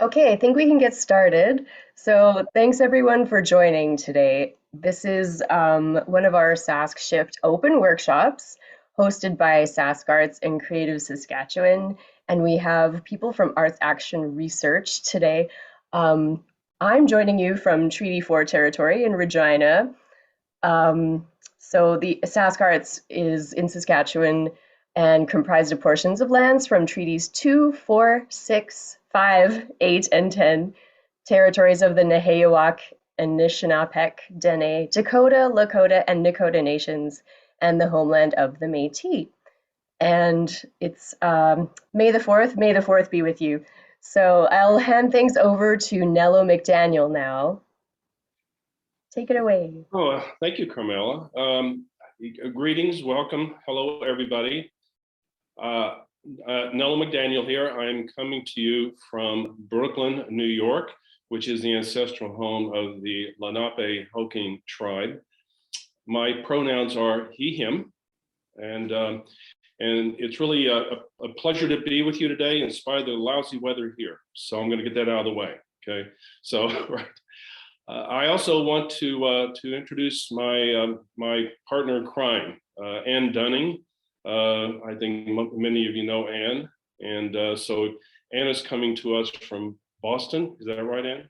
Okay, I think we can get started. So, thanks everyone for joining today. This is one of our Sask Shift open workshops hosted by Sask Arts and Creative Saskatchewan. And we have people from Arts Action Research today. Um, I'm joining you from Treaty 4 territory in Regina. Um, so the Sask Arts is in Saskatchewan and comprised of portions of lands from treaties 2, 4, 6, 5, 8, and 10, territories of the Nehiyawak, Anishinaabeg, Dene, Dakota, Lakota, and Nakota nations, and the homeland of the Métis. And it's May the 4th. May the 4th be with you. So I'll hand things over to Nello McDaniel now. Take it away. Thank you, Carmela. Greetings, welcome. Hello, everybody. Nello McDaniel here. I'm coming to you from Brooklyn, New York, which is the ancestral home of the Lenape-Hoking tribe. My pronouns are he, him, and it's really a pleasure to be with you today in spite of the lousy weather here. So I'm going to get that out of the way. Okay, so right. I also want to introduce my partner in crime, Ann Dunning. I think many of you know Ann, and so Ann is coming to us from Boston. Is that right, Ann?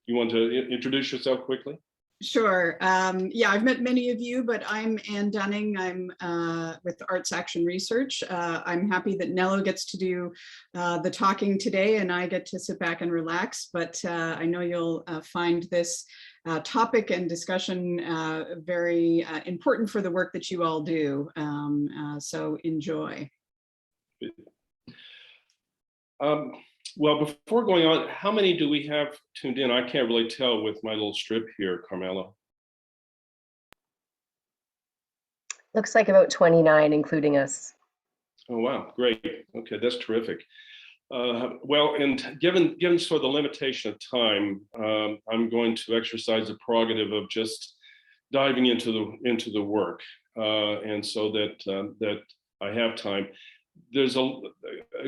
You want to introduce yourself quickly? Sure. Yeah, I've met many of you, but I'm Ann Dunning. I'm with Arts Action Research. I'm happy that Nello gets to do the talking today and I get to sit back and relax, but I know you'll find this topic and discussion very important for the work that you all do. So enjoy. Well, before going on, how many do we have tuned in? I can't really tell with my little strip here, Carmela. Looks like about 29, including us. Oh, wow, great. Okay, that's terrific. Well, and given sort of the limitation of time, I'm going to exercise the prerogative of just diving into the work, and so that I have time. There's a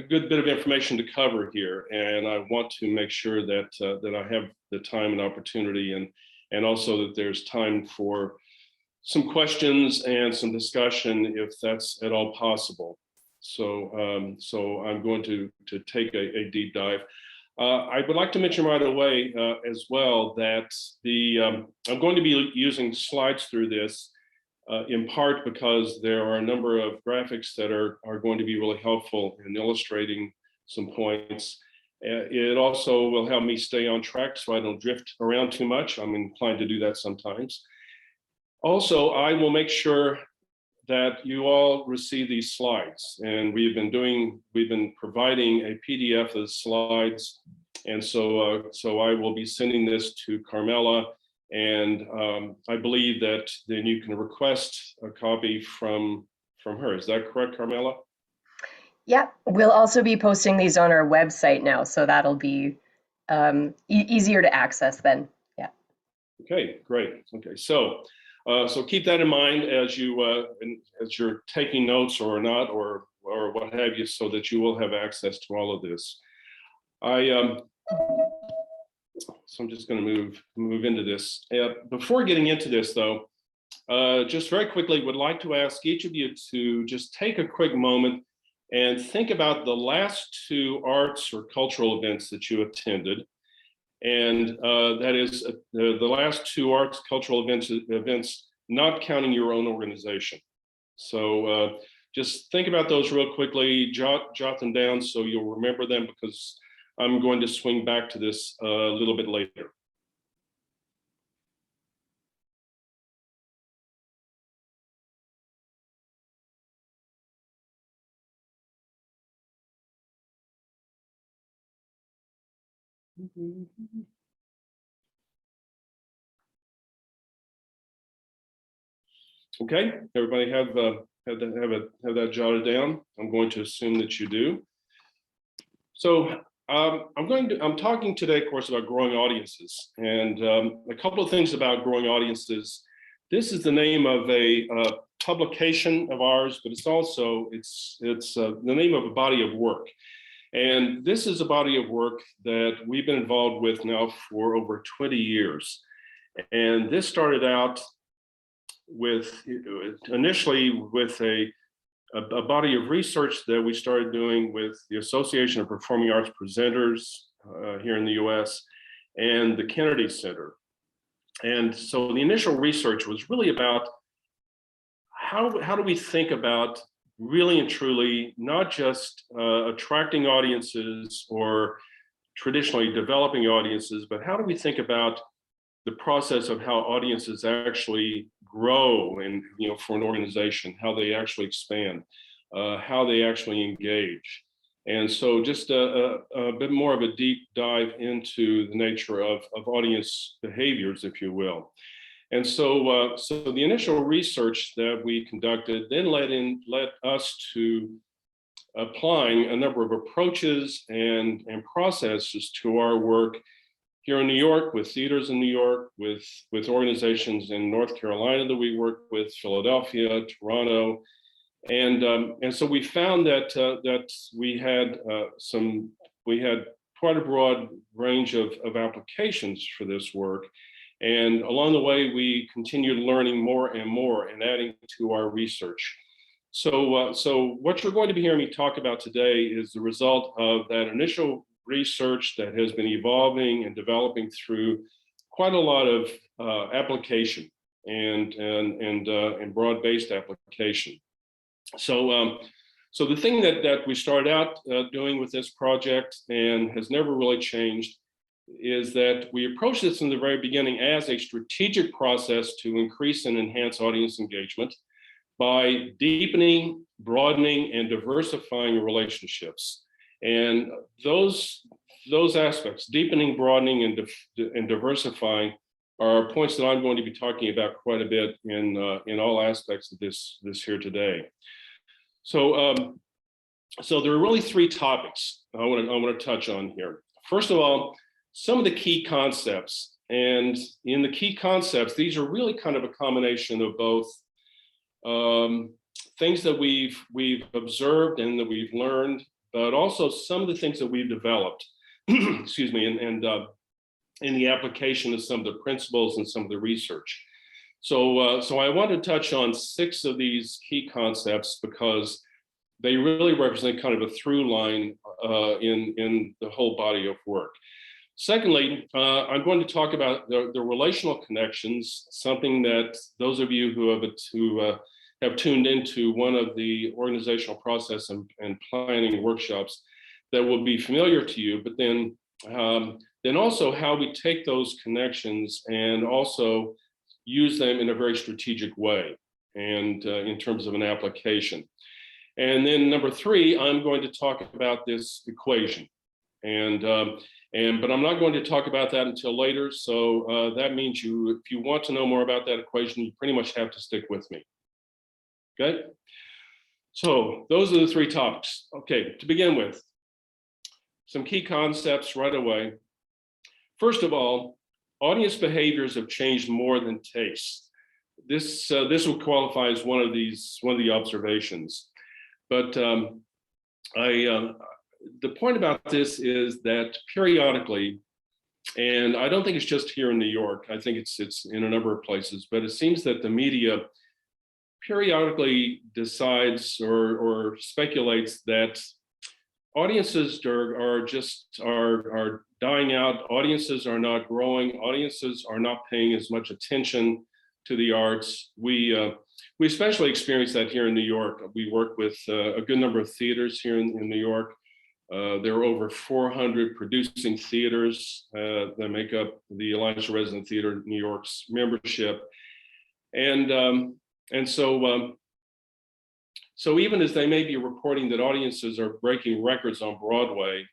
good bit of information to cover here, and I want to make sure that I have the time and opportunity, and also that there's time for some questions and some discussion if that's at all possible. So so I'm going to take a deep dive. I would like to mention right away as well that I'm going to be using slides through this. In part because there are a number of graphics that are going to be really helpful in illustrating some points. It also will help me stay on track so I don't drift around too much. I'm inclined to do that sometimes. Also, I will make sure that you all receive these slides, and we've been providing a PDF of the slides, and so I will be sending this to Carmela. And I believe that then you can request a copy from her. Is that correct, Carmela? Yeah, we'll also be posting these on our website now, so that'll be easier to access then. Yeah. Okay, great. Okay, so so keep that in mind as you're taking notes or not, or what have you, so that you will have access to all of this. So I'm just going to move into this. Before getting into this, though, just very quickly, would like to ask each of you to just take a quick moment and think about the last two arts or cultural events that you attended, and that is the last two arts cultural events, not counting your own organization. So just think about those real quickly, jot them down so you'll remember them, because I'm going to swing back to this a little bit later. Okay, everybody have that jotted down? I'm going to assume that you do. So I'm talking today, of course, about growing audiences, and a couple of things about growing audiences. This is the name of a publication of ours, but it's also the name of a body of work. And this is a body of work that we've been involved with now for over 20 years. And this started out with initially with a body of research that we started doing with the Association of Performing Arts Presenters here in the US and the Kennedy Center. And so the initial research was really about how do we think about really and truly not just attracting audiences or traditionally developing audiences, but how do we think about the process of how audiences actually grow and, for an organization, how they actually expand, how they actually engage. And so just a bit more of a deep dive into the nature of audience behaviors, if you will. And so, so the initial research that we conducted then led us to applying a number of approaches and processes to our work here in New York, with theaters in New York, with organizations in North Carolina that we work with, Philadelphia, Toronto, and so we found that we had quite a broad range of applications for this work, and along the way we continued learning more and more and adding to our research. So, so what you're going to be hearing me talk about today is the result of that initial research that has been evolving and developing through quite a lot of application and broad-based application. So, so the thing that we started out doing with this project and has never really changed is that we approached this in the very beginning as a strategic process to increase and enhance audience engagement by deepening, broadening, and diversifying relationships. And those aspects, deepening, broadening, and diversifying, are points that I'm going to be talking about quite a bit in all aspects of this here today. So, so there are really three topics I want to touch on here. First of all, some of the key concepts, and in the key concepts, these are really kind of a combination of both things that we've observed and that we've learned, but also some of the things that we've developed, excuse me, and in the application of some of the principles and some of the research. So, so I want to touch on 6 of these key concepts because they really represent kind of a through line in the whole body of work. Secondly, I'm going to talk about the relational connections, something that those of you who have tuned into one of the organizational process and planning workshops that will be familiar to you, but then also how we take those connections and also use them in a very strategic way and in terms of an application. And then number 3, I'm going to talk about this equation. But I'm not going to talk about that until later. So that means if you want to know more about that equation, you pretty much have to stick with me. Okay, so those are the 3 topics. Okay, to begin with, some key concepts right away. First of all, audience behaviors have changed more than taste. This will qualify as one of the observations. But the point about this is that periodically, and I don't think it's just here in New York, I think it's in a number of places, but it seems that the media periodically decides or speculates that audiences are dying out, audiences are not growing, audiences are not paying as much attention to the arts. We especially experience that here in New York. We work with a good number of theaters here in New York. There are over 400 producing theaters that make up the Alliance of Resident Theater New York's membership. And so, so even as they may be reporting that audiences are breaking records on Broadway,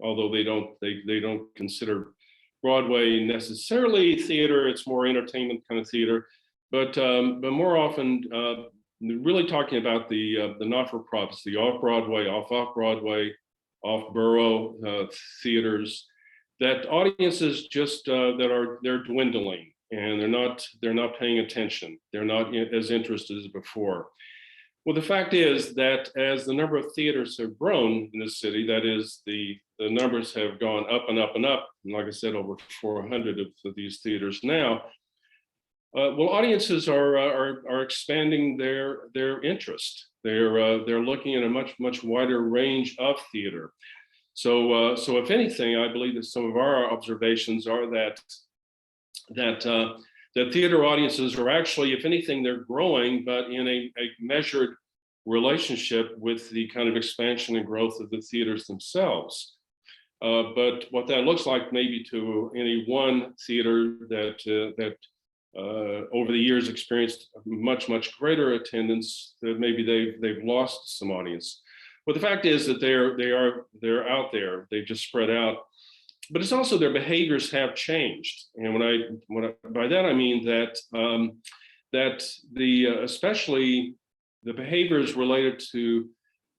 although they don't consider Broadway necessarily theater, it's more entertainment kind of theater, but more often really talking about the not-for-profits, the off-Broadway, off-Broadway, off-borough theaters, that audiences just they're dwindling and they're not paying attention. They're not as interested as before. Well, the fact is that as the number of theaters have grown in the city, that is, the numbers have gone up and up and up. And like I said, over 400 of these theaters now. Well, audiences are expanding their interest. They're looking at a much wider range of theater. So if anything, I believe that some of our observations are that theater audiences are actually, if anything, they're growing, but in a measured relationship with the kind of expansion and growth of the theaters themselves. But what that looks like maybe to any one theater that over the years experienced much greater attendance, that maybe they've lost some audience. But the fact is that they're out there. They've just spread out. But it's also their behaviors have changed, and by that I mean that especially the behaviors related to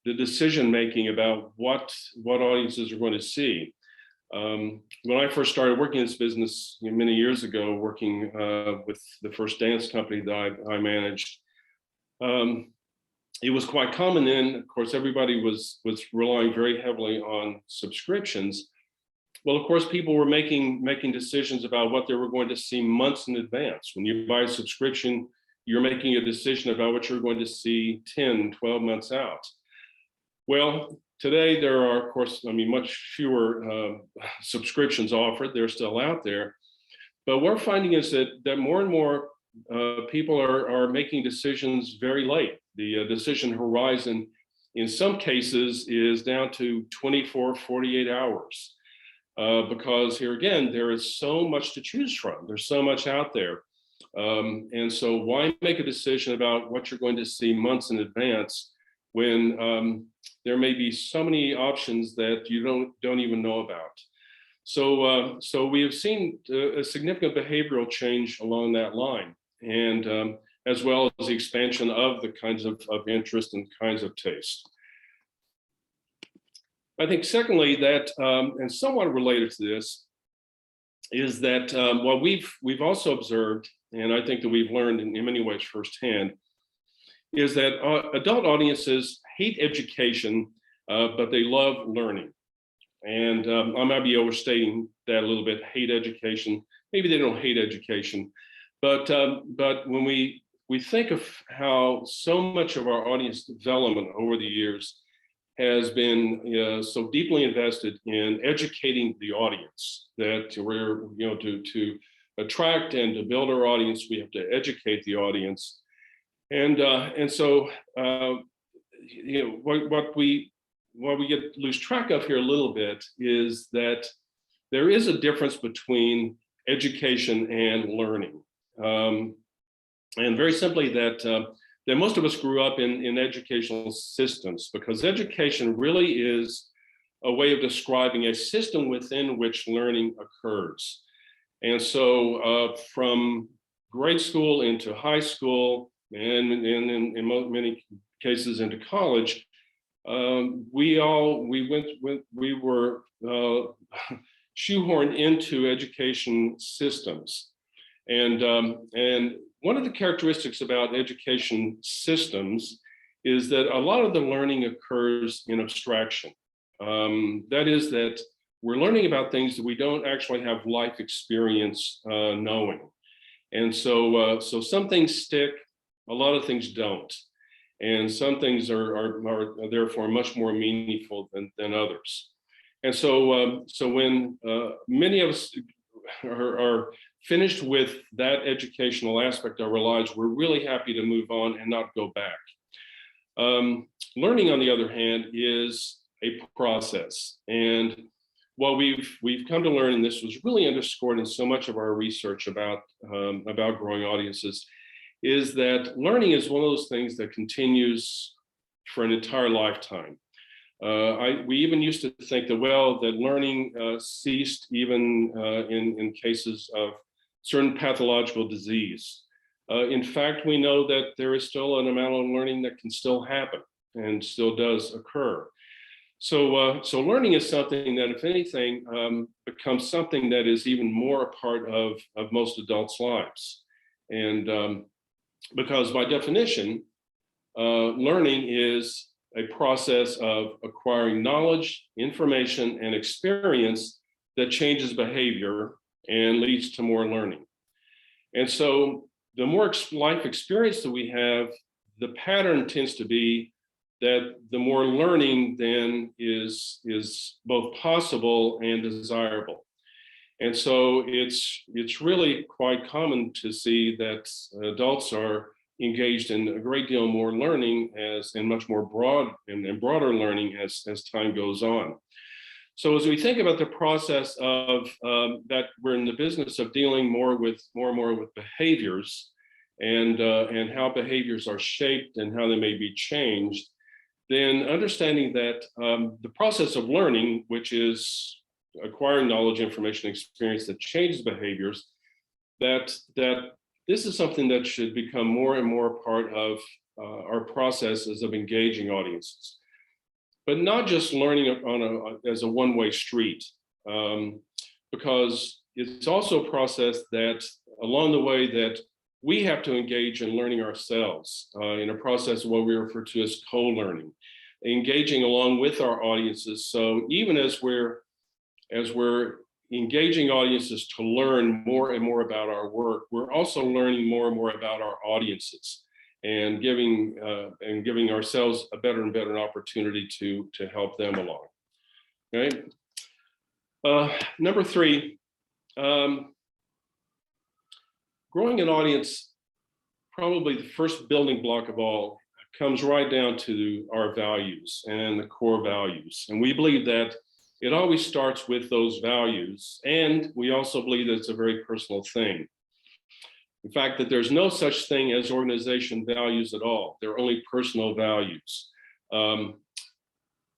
the decision making about what audiences are going to see. When I first started working in this business many years ago, working with the first dance company that I managed, it was quite common then. Of course, everybody was relying very heavily on subscriptions. Well, of course, people were making decisions about what they were going to see months in advance. When you buy a subscription, you're making a decision about what you're going to see 10, 12 months out. Well, today there are, of course, much fewer subscriptions offered. They're still out there. But what we're finding is that more and more people are making decisions very late. The decision horizon, in some cases, is down to 24, 48 hours. Because here again, there is so much to choose from. There's so much out there. And so why make a decision about what you're going to see months in advance when there may be so many options that you don't even know about? So we have seen a significant behavioral change along that line, and as well as the expansion of the kinds of interest and kinds of taste. I think secondly that, and somewhat related to this, is that what we've also observed, and I think that we've learned in many ways firsthand, is that adult audiences hate education, but they love learning. And I might be overstating that a little bit, hate education. Maybe they don't hate education, but when we think of how so much of our audience development over the years has been so deeply invested in educating the audience, that we're, to attract and to build our audience, we have to educate the audience. And so, what we lose track of here a little bit is that there is a difference between education and learning. And very simply that most of us grew up in educational systems, because education really is a way of describing a system within which learning occurs. And so from grade school into high school, and in many cases into college, we were shoehorned into education systems. And one of the characteristics about education systems is that a lot of the learning occurs in abstraction. That is, that we're learning about things that we don't actually have life experience knowing. And so some things stick, a lot of things don't. And some things are therefore much more meaningful than others. And so when many of us are finished with that educational aspect of our lives, we're really happy to move on and not go back. Learning, on the other hand, is a process. And what we've come to learn, and this was really underscored in so much of our research about growing audiences, is that learning is one of those things that continues for an entire lifetime. We even used to think that, that learning ceased even in cases of certain pathological disease. In fact, we know that there is still an amount of learning that can still happen and still does occur. So learning is something that, if anything, becomes something that is even more a part of most adults' lives. And because by definition, learning is a process of acquiring knowledge, information, and experience that changes behavior and leads to more learning. And so the more life experience that we have, the pattern tends to be that the more learning then is both possible and desirable. And so it's really quite common to see that adults are engaged in a great deal more learning and much more broad and broader learning as time goes on. So as we think about the process of that, we're in the business of dealing more and more with behaviors and how behaviors are shaped and how they may be changed, then understanding that the process of learning, which is acquiring knowledge, information, experience that changes behaviors, that this is something that should become more and more part of our processes of engaging audiences. But not just learning as a one-way street, because it's also a process that along the way that we have to engage in learning ourselves in a process of what we refer to as co-learning, engaging along with our audiences. So even as we're engaging audiences to learn more and more about our work, we're also learning more and more about our audiences and giving ourselves a better and better opportunity to help them along. Okay. Number 3, growing an audience, probably the first building block of all, comes right down to our values and the core values. And we believe that it always starts with those values. And we also believe that it's a very personal thing. In fact, that there's no such thing as organization values at all. They're only personal values.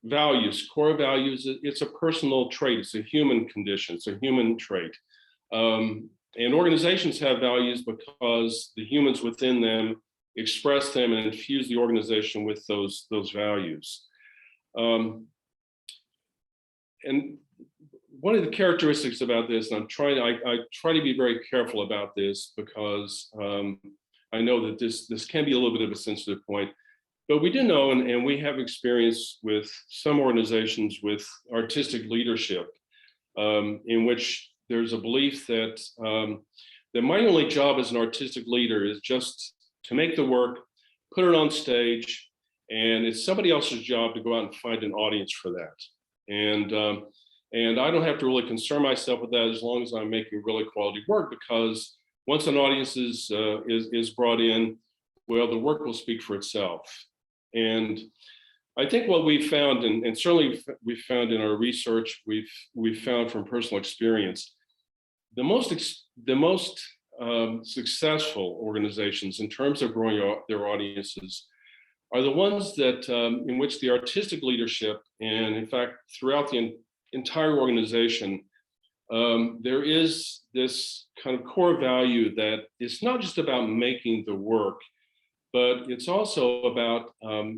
Values, core values, it's a personal trait. It's a human condition. It's a human trait. And organizations have values because the humans within them express them and infuse the organization with those values. And one of the characteristics about this, and I try to be very careful about this because I know that this can be a little bit of a sensitive point, but we do know, and we have experience with some organizations with artistic leadership, in which there's a belief that that my only job as an artistic leader is just to make the work, put it on stage, and it's somebody else's job to go out and find an audience for that. And I don't have to really concern myself with that as long as I'm making really quality work, because once an audience is brought in, well, the work will speak for itself. And I think what we've found, and certainly we've found in our research, we've found from personal experience, the most successful organizations in terms of growing their audiences are the ones that in which the artistic leadership, and in fact throughout the entire organization, there is this kind of core value that it's not just about making the work, but it's also about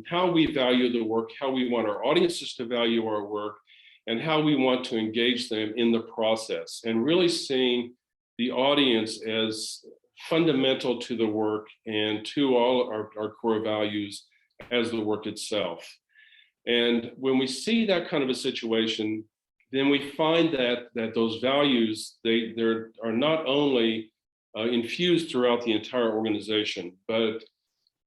how we value the work, how we want our audiences to value our work, and how we want to engage them in the process, and really seeing the audience as fundamental to the work and to all our core values as the work itself. And when we see that kind of a situation, then we find that those values, they are not only infused throughout the entire organization, but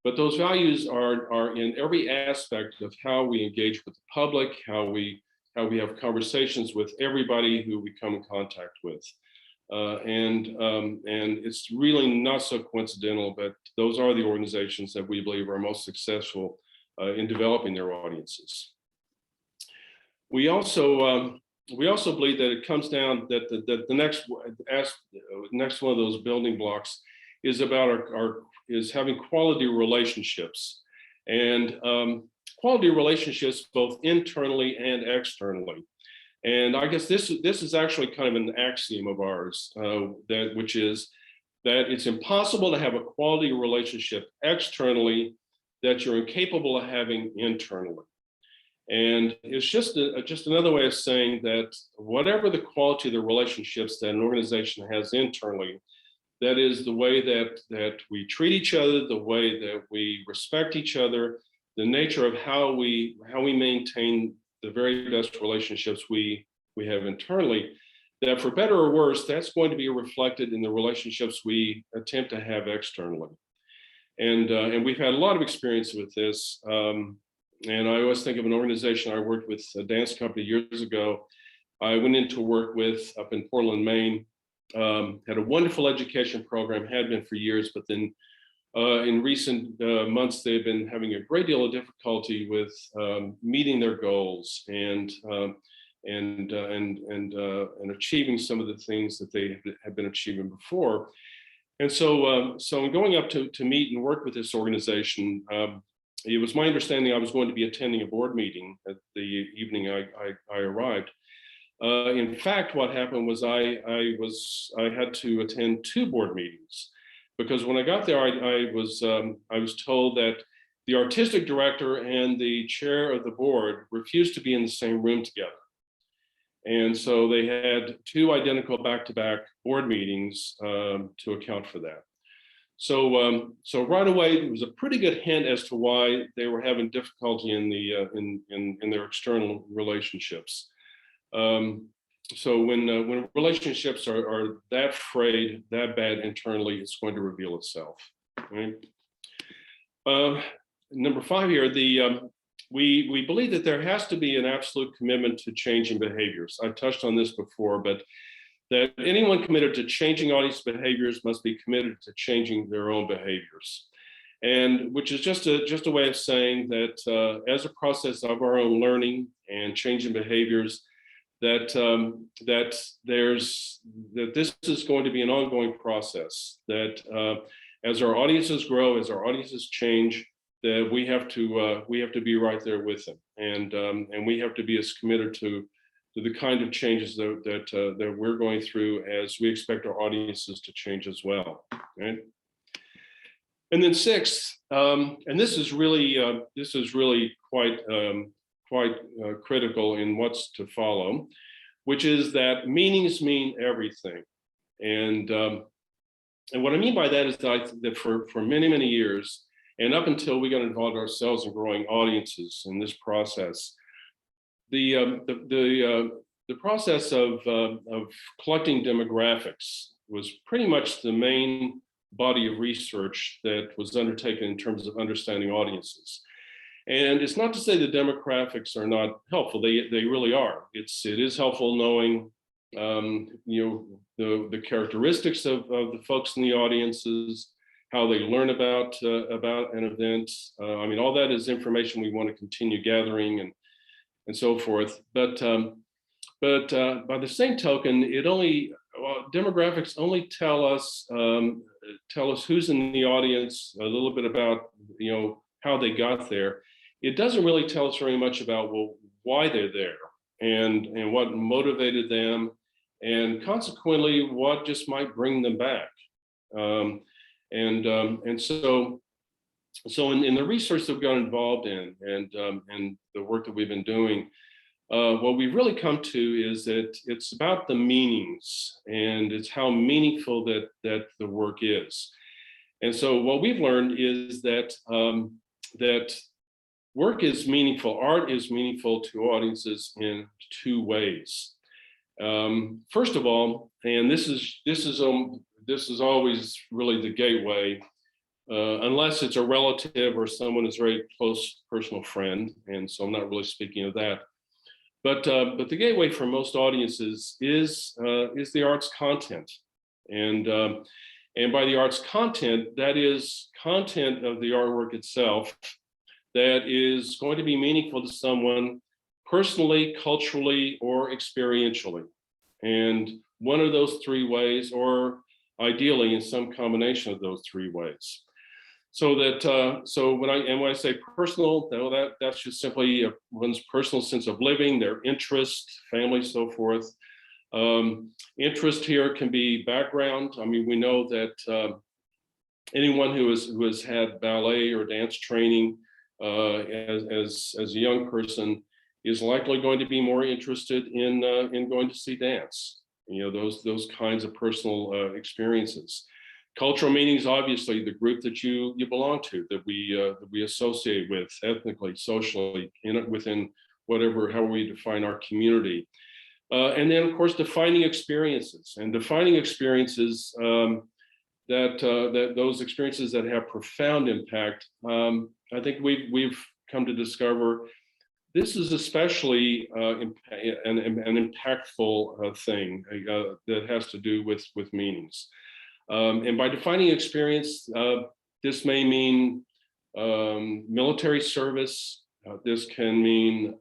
those values are in every aspect of how we engage with the public, how we have conversations with everybody who we come in contact with. And it's really not so coincidental, but those are the organizations that we believe are most successful in developing their audiences. We also believe that it comes down that the next one of those building blocks is about is having quality relationships, and quality relationships both internally and externally. And I guess this is actually kind of an axiom of ours, which is that it's impossible to have a quality relationship externally that you're incapable of having internally. And it's just another way of saying that whatever the quality of the relationships that an organization has internally, That is the way that we treat each other, the way that we respect each other, the nature of how we maintain the very best relationships we have internally, that for better or worse, that's going to be reflected in the relationships we attempt to have externally. And we've had a lot of experience with this. And I always think of an organization I worked with, a dance company years ago. I went into work with up in Portland, Maine, had a wonderful education program, had been for years, but then in recent months, they've been having a great deal of difficulty with meeting their goals and achieving some of the things that they have been achieving before. And so, so in going up to meet and work with this organization, it was my understanding I was going to be attending a board meeting at the evening I arrived. In fact, what happened was I had to attend 2 board meetings, because when I got there, I was told that the artistic director and the chair of the board refused to be in the same room together. And so they had 2 identical back-to-back board meetings to account for that. So so right away, it was a pretty good hint as to why they were having difficulty in their external relationships. So when relationships are that frayed, that bad internally, it's going to reveal itself. Right? Number 5 here, we believe that there has to be an absolute commitment to changing behaviors. I've touched on this before, but that anyone committed to changing audience behaviors must be committed to changing their own behaviors. And which is just a way of saying that as a process of our own learning and changing behaviors, that this is going to be an ongoing process, that as our audiences grow, as our audiences change, that we have to be right there with them, and we have to be as committed to the kind of changes that we're going through as we expect our audiences to change as well. Right? And then 6, and this is really quite critical in what's to follow, which is that meanings mean everything. And what I mean by that is that for many years, and up until we got involved ourselves in growing audiences in this process, the process of collecting demographics was pretty much the main body of research that was undertaken in terms of understanding audiences. And it's not to say the demographics are not helpful; they really are. It is helpful knowing the characteristics of the folks in the audiences, how they learn about an event. I mean, all that is information we want to continue gathering and so forth. But by the same token, demographics only tell us who's in the audience, a little bit about how they got there. It doesn't really tell us very much about why they're there and what motivated them, and consequently what just might bring them back. And so in the research that we've got involved in and the work that we've been doing, what we've really come to is that it's about the meanings, and it's how meaningful that the work is. And so what we've learned is that that work is meaningful, art is meaningful to audiences in 2 ways. First of all, and this is always really the gateway, unless it's a relative or someone is a very close personal friend, and so I'm not really speaking of that. But the gateway for most audiences is the art's content, and by the art's content, that is content of the artwork itself that is going to be meaningful to someone personally, culturally, or experientially, and one of those 3 ways, or ideally in some combination of those 3 ways. So that so when I say personal, that's just simply one's personal sense of living, their interest, family, so forth. Interest here can be background. I mean, we know that anyone who has had ballet or dance training as a young person is likely going to be more interested in going to see dance. Those kinds of personal experiences. Cultural meaning is obviously the group that you belong to, that we associate with ethnically, socially, within however we define our community. And then, of course, defining experiences, that those experiences that have profound impact. I think we've come to discover this is especially an impactful thing that has to do with meanings. And by defining experience, this may mean military service. This can mean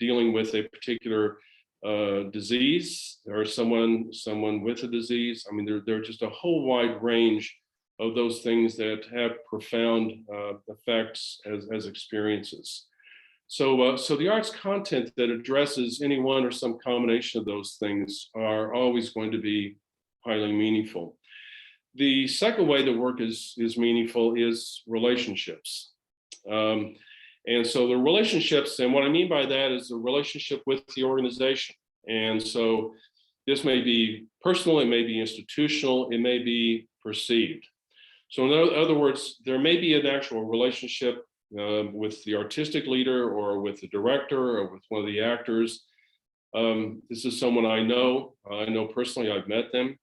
dealing with a particular disease or someone with a disease. I mean, there are just a whole wide range of those things that have profound effects as experiences. So the arts content that addresses any one or some combination of those things are always going to be highly meaningful. The second way that work is meaningful is relationships. And so the relationships, and what I mean by that is the relationship with the organization. And so this may be personal, it may be institutional, it may be perceived. So in other words, there may be an actual relationship with the artistic leader or with the director or with one of the actors. This is someone I know personally, I've met them.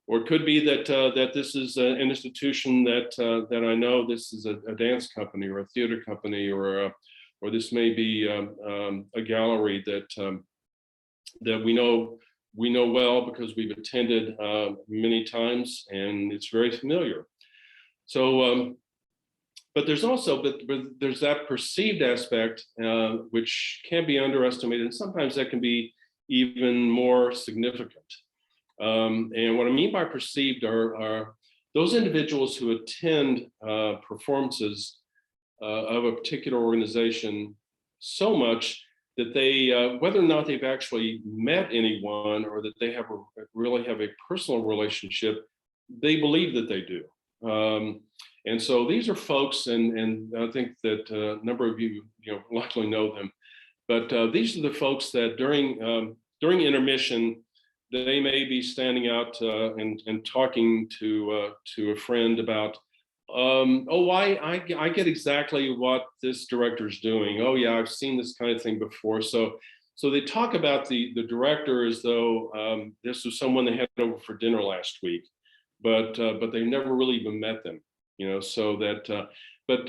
Or it could be that this is an institution that I know. This is a dance company or a theater company, or this may be a gallery that we know well because we've attended many times and it's very familiar. So, but there's also there's that perceived aspect which can be underestimated, and sometimes that can be even more significant. And what I mean by perceived are those individuals who attend performances of a particular organization so much that they, whether or not they've actually met anyone or that they really have a personal relationship, they believe that they do. And so these are folks, and I think that a number of you likely know them, but these are the folks that during intermission, they may be standing out and talking to a friend about, I get exactly what this director's doing. Oh yeah, I've seen this kind of thing before. So they talk about the director as though this was someone they had over for dinner last week, but they've never really even met them. So that, but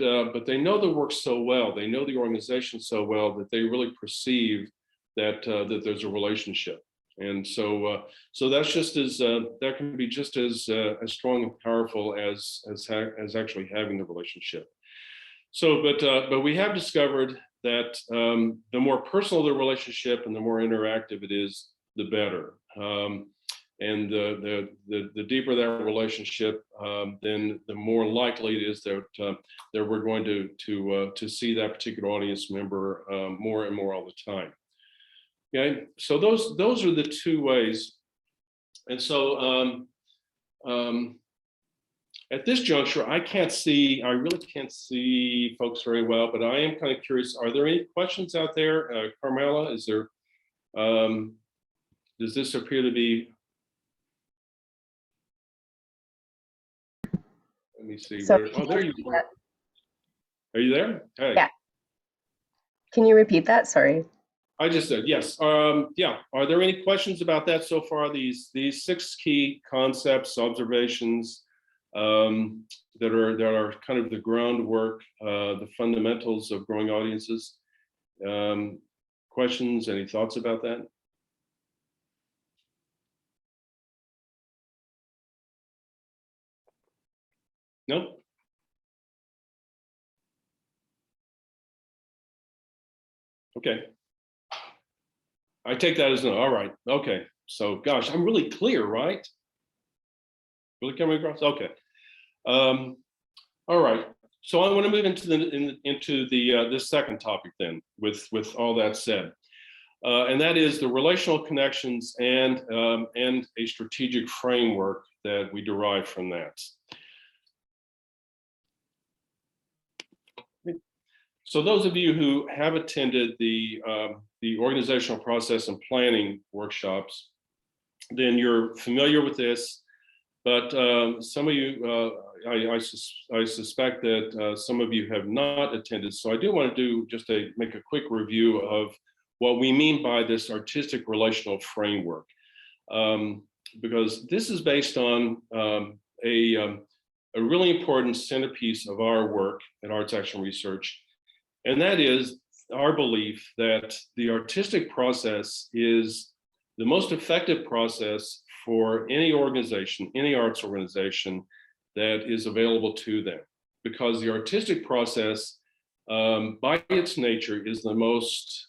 they know the work so well, they know the organization so well that they really perceive that there's a relationship. And so that's just as that can be just as strong and powerful as actually having the relationship. So, but we have discovered that the more personal the relationship and the more interactive it is, the better. And the deeper that relationship, then the more likely it is that we're going to see that particular audience member more and more all the time. Okay, so those are the two ways. And so at this juncture, I really can't see folks very well, but I am kind of curious, are there any questions out there? Carmela, is there, does this appear to be? Let me see. So There you are. Are you there? Hey. Yeah. Can you repeat that? Sorry. I just said yes. Yeah. Are there any questions about that so far? These 6 key concepts, observations that are kind of the groundwork, the fundamentals of growing audiences. Questions? Any thoughts about that? No. Okay. I take that as no. All right. Okay. So, gosh, I'm really clear, right? Really coming across? Okay. All right. So I want to move into this second topic then, with all that said, and that is the relational connections and a strategic framework that we derive from that. So those of you who have attended the organizational process and planning workshops, then you're familiar with this. But some of you, I suspect that some of you have not attended. So I do want to do just make a quick review of what we mean by this artistic relational framework. Because this is based on a really important centerpiece of our work at Arts Action Research. And that is our belief that the artistic process is the most effective process for any organization, any arts organization that is available to them. Because the artistic process, by its nature, is the most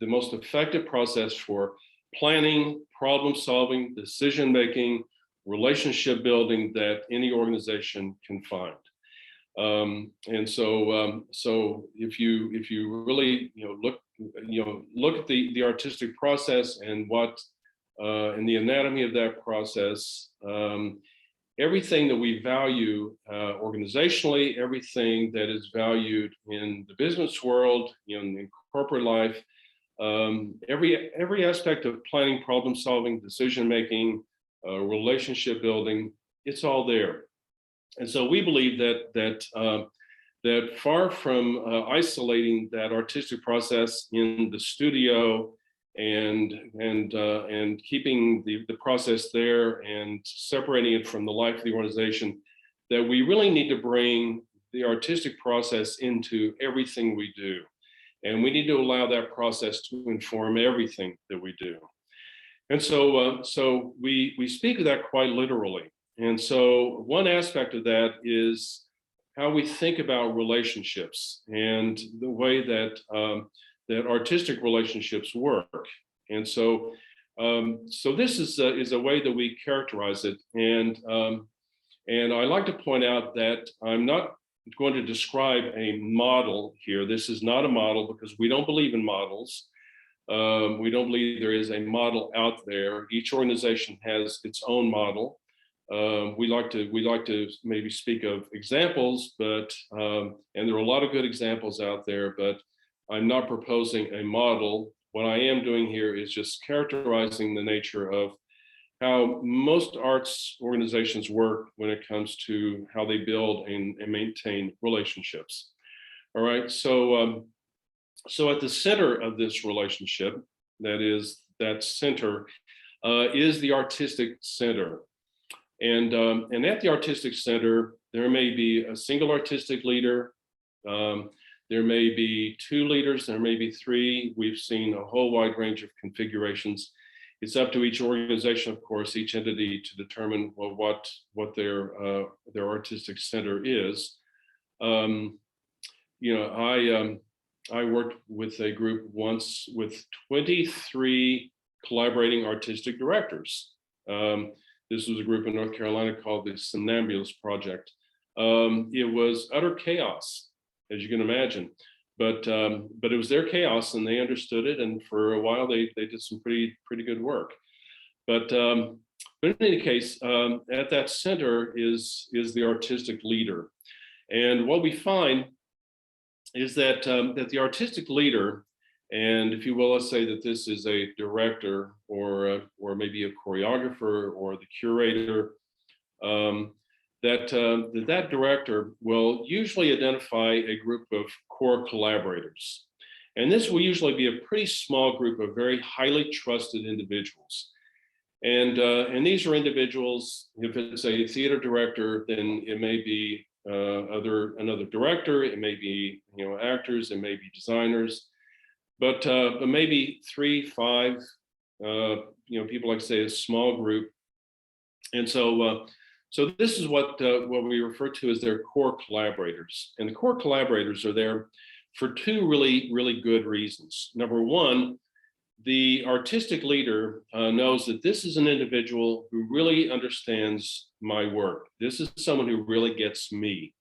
effective process for planning, problem solving, decision making, relationship building that any organization can find. And so if you really look at the artistic process and and the anatomy of that process, everything that we value organizationally, everything that is valued in the business world, in corporate life, every aspect of planning, problem solving, decision making, relationship building, it's all there. And so we believe that far from isolating that artistic process in the studio and keeping the process there and separating it from the life of the organization, that we really need to bring the artistic process into everything we do. And we need to allow that process to inform everything that we do. And so we speak of that quite literally. And so one aspect of that is how we think about relationships and the way that that artistic relationships work. And so this is a way that we characterize it. And I like to point out that I'm not going to describe a model here. This is not a model because we don't believe in models. We don't believe there is a model out there. Each organization has its own model. We like to maybe speak of examples, but and there are a lot of good examples out there, but I'm not proposing a model. What I am doing here is just characterizing the nature of how most arts organizations work when it comes to how they build and maintain relationships. All right, so at the center of this relationship, that center is the artistic center. And at the artistic center, there may be a single artistic leader. There may be two leaders, there may be three. We've seen a whole wide range of configurations. It's up to each organization, of course, each entity to determine what their artistic center is. I worked with a group once with 23 collaborating artistic directors. This was a group in North Carolina called the Somnambulist Project. It was utter chaos, as you can imagine, but it was their chaos and they understood it. And for a while, they did some pretty good work. But in any case, at that center is the artistic leader. And what we find is that the artistic leader, and if you will, let's say that this is a director or maybe a choreographer or the curator, that director will usually identify a group of core collaborators. And this will usually be a pretty small group of very highly trusted individuals. And these are individuals, if it's a theater director, then it may be another director, it may be actors, it may be designers, but maybe 3, 5 people, like say a small group. And so this is what we refer to as their core collaborators. And the core collaborators are there for two really good reasons. Number one, the artistic leader knows that this is an individual who really understands my work. This is someone who really gets me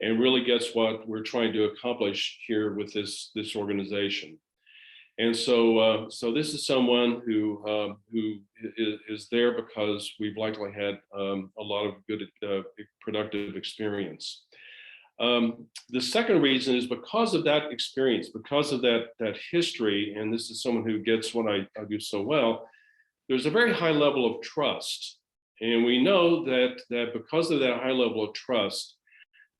and really gets what we're trying to accomplish here with this organization. And so this is someone who is there because we've likely had a lot of good, productive experience. The second reason is because of that experience, because of that history, and this is someone who gets what I do so well, there's a very high level of trust. And we know that because of that high level of trust,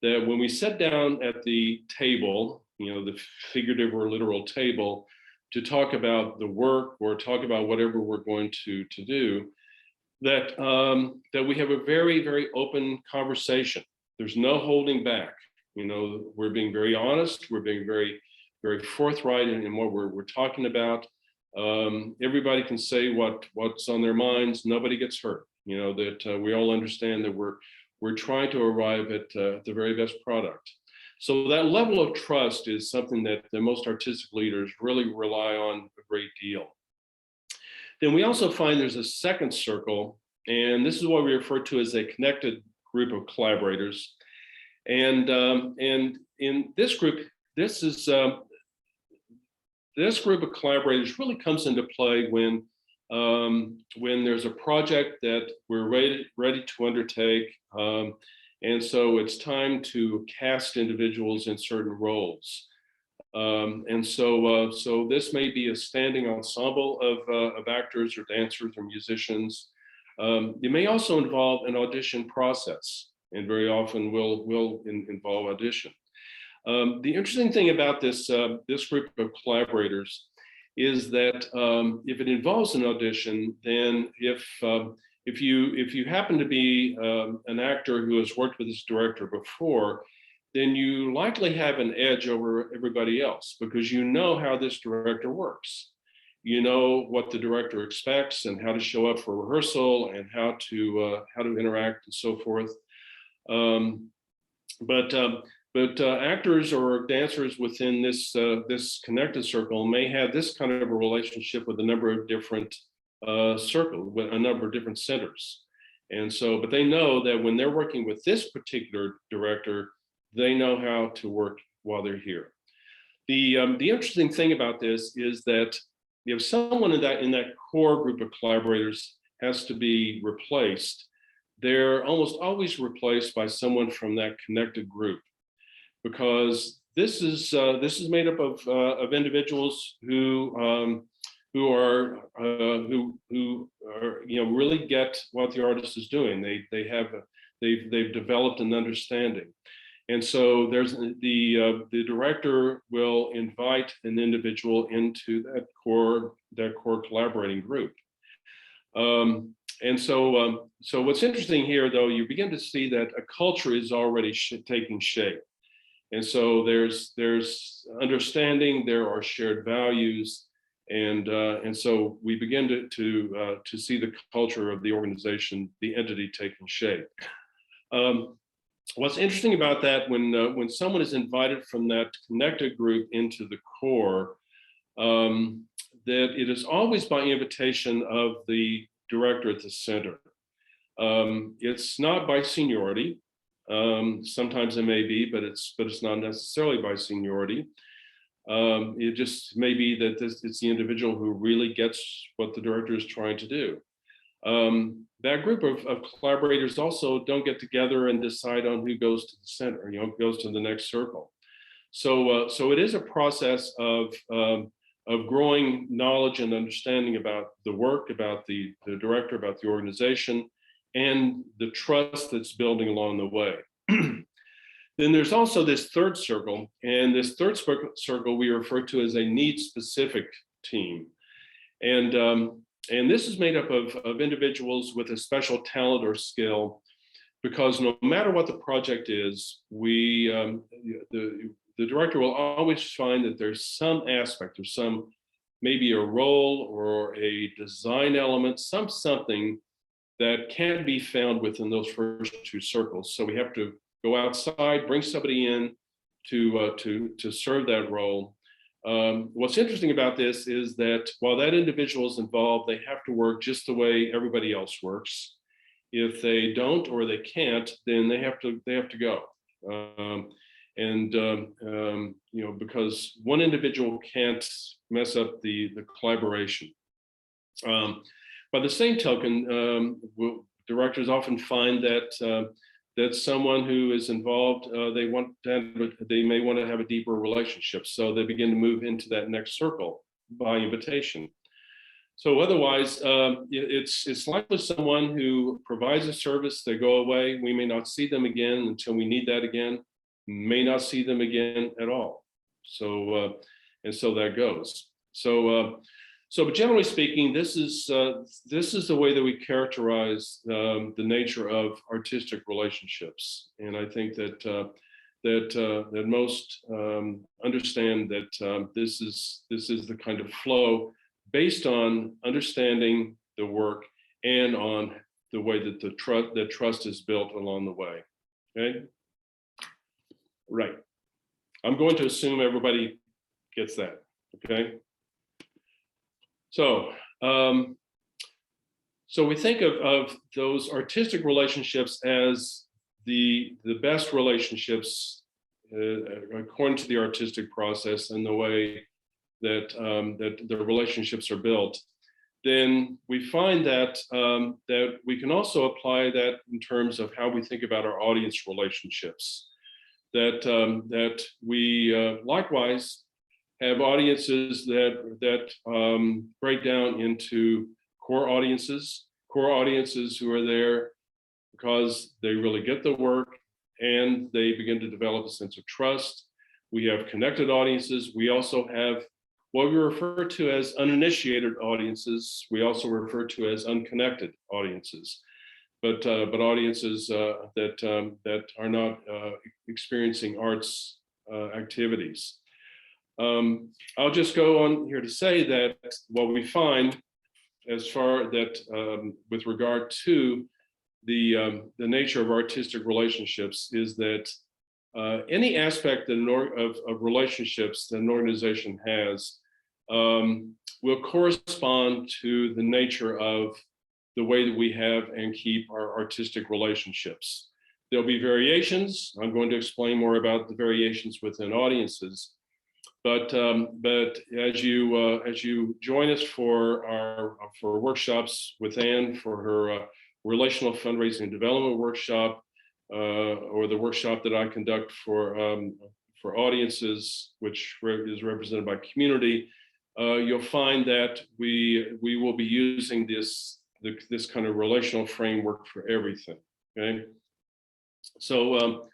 that when we sit down at the table, the figurative or literal table, to talk about the work or talk about whatever we're going to do, that we have a very, very open conversation. There's no holding back. We're being very honest. We're being very, very forthright in what we're talking about. Everybody can say what's on their minds. Nobody gets hurt. That we all understand that we're trying to arrive at the very best product. So that level of trust is something that the most artistic leaders really rely on a great deal. Then we also find there's a second circle, and this is what we refer to as a connected group of collaborators. And in this group, this group of collaborators really comes into play when there's a project that we're ready to undertake. And so it's time to cast individuals in certain roles. So this may be a standing ensemble of actors or dancers or musicians. It may also involve an audition process, and very often will involve audition. The interesting thing about this group of collaborators is that if it involves an audition, then if you happen to be an actor who has worked with this director before, then you likely have an edge over everybody else because you know how this director works. You know what the director expects and how to show up for rehearsal and how to interact and so forth. But actors or dancers within this connected circle may have this kind of a relationship with a number of different circles, with a number of different centers. And so, but they know that when they're working with this particular director, they know how to work while they're here. The interesting thing about this is that if someone in that core group of collaborators has to be replaced, they're almost always replaced by someone from that connected group, because this is made up of individuals who are really get what the artist is doing. They've developed an understanding. And so there's the director will invite an individual into that core collaborating group. So what's interesting here, though, you begin to see that a culture is already taking shape. And so there's understanding, there are shared values, and so we begin to see the culture of the organization, the entity taking shape. What's interesting about that, when someone is invited from that connected group into the core, that it is always by invitation of the director at the center. It's not by seniority. Sometimes it may be, but it's not necessarily by seniority. It just may be that it's the individual who really gets what the director is trying to do. That group of collaborators also don't get together and decide on who goes to the center, goes to the next circle. So it is a process of growing knowledge and understanding about the work, about the director, about the organization, and the trust that's building along the way. Then there's also this third circle, and this third circle we refer to as a needs-specific team. And this is made up of individuals with a special talent or skill, because no matter what the project is, the director will always find that there's some aspect or maybe a role or a design element, something that can be found within those first two circles. So we have to go outside, bring somebody in to serve that role. What's interesting about this is that while that individual is involved, they have to work just the way everybody else works. If they don't or they can't, then they have to go. Because one individual can't mess up the collaboration. By the same token, directors often find that someone who is involved, they may want to have a deeper relationship, so they begin to move into that next circle by invitation. So otherwise, it's likely someone who provides a service, they go away, we may not see them again until we need that again, may not see them again at all. So, and so that goes. So, but generally speaking, this is the way that we characterize the nature of artistic relationships, and I think that that most understand that this is the kind of flow based on understanding the work and on the way that the trust is built along the way. Okay, right. I'm going to assume everybody gets that. Okay. So, so we think of those artistic relationships as the best relationships according to the artistic process and the way that that the relationships are built. Then we find that that we can also apply that in terms of how we think about our audience relationships. That that we likewise have audiences that break down into core audiences who are there because they really get the work and they begin to develop a sense of trust. We have connected audiences. We also have what we refer to as uninitiated audiences. We also refer to as unconnected audiences, but audiences that are not experiencing arts activities. I'll just go on here to say that what we find as far that with regard to the nature of artistic relationships is that any aspect of relationships that an organization has will correspond to the nature of the way that we have and keep our artistic relationships. There'll be variations. I'm going to explain more about the variations within audiences. But as you join us for workshops with Anne for her relational fundraising and development workshop, or the workshop that I conduct for audiences, which is represented by community, you'll find that we will be using this kind of relational framework for everything. Okay, so.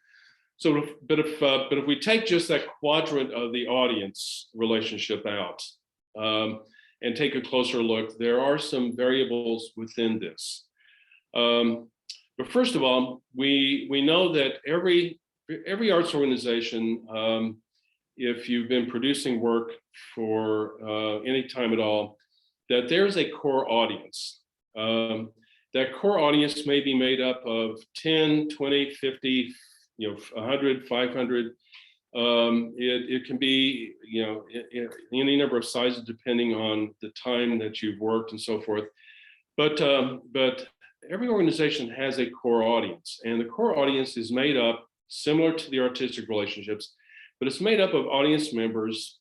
But if we take just that quadrant of the audience relationship out and take a closer look, there are some variables within this. But first of all, we know that every arts organization, if you've been producing work for any time at all, that there's a core audience. That core audience may be made up of 10, 20, 50, 100, 500. It can be, any number of sizes depending on the time that you've worked and so forth. But every organization has a core audience, and the core audience is made up similar to the artistic relationships, but it's made up of audience members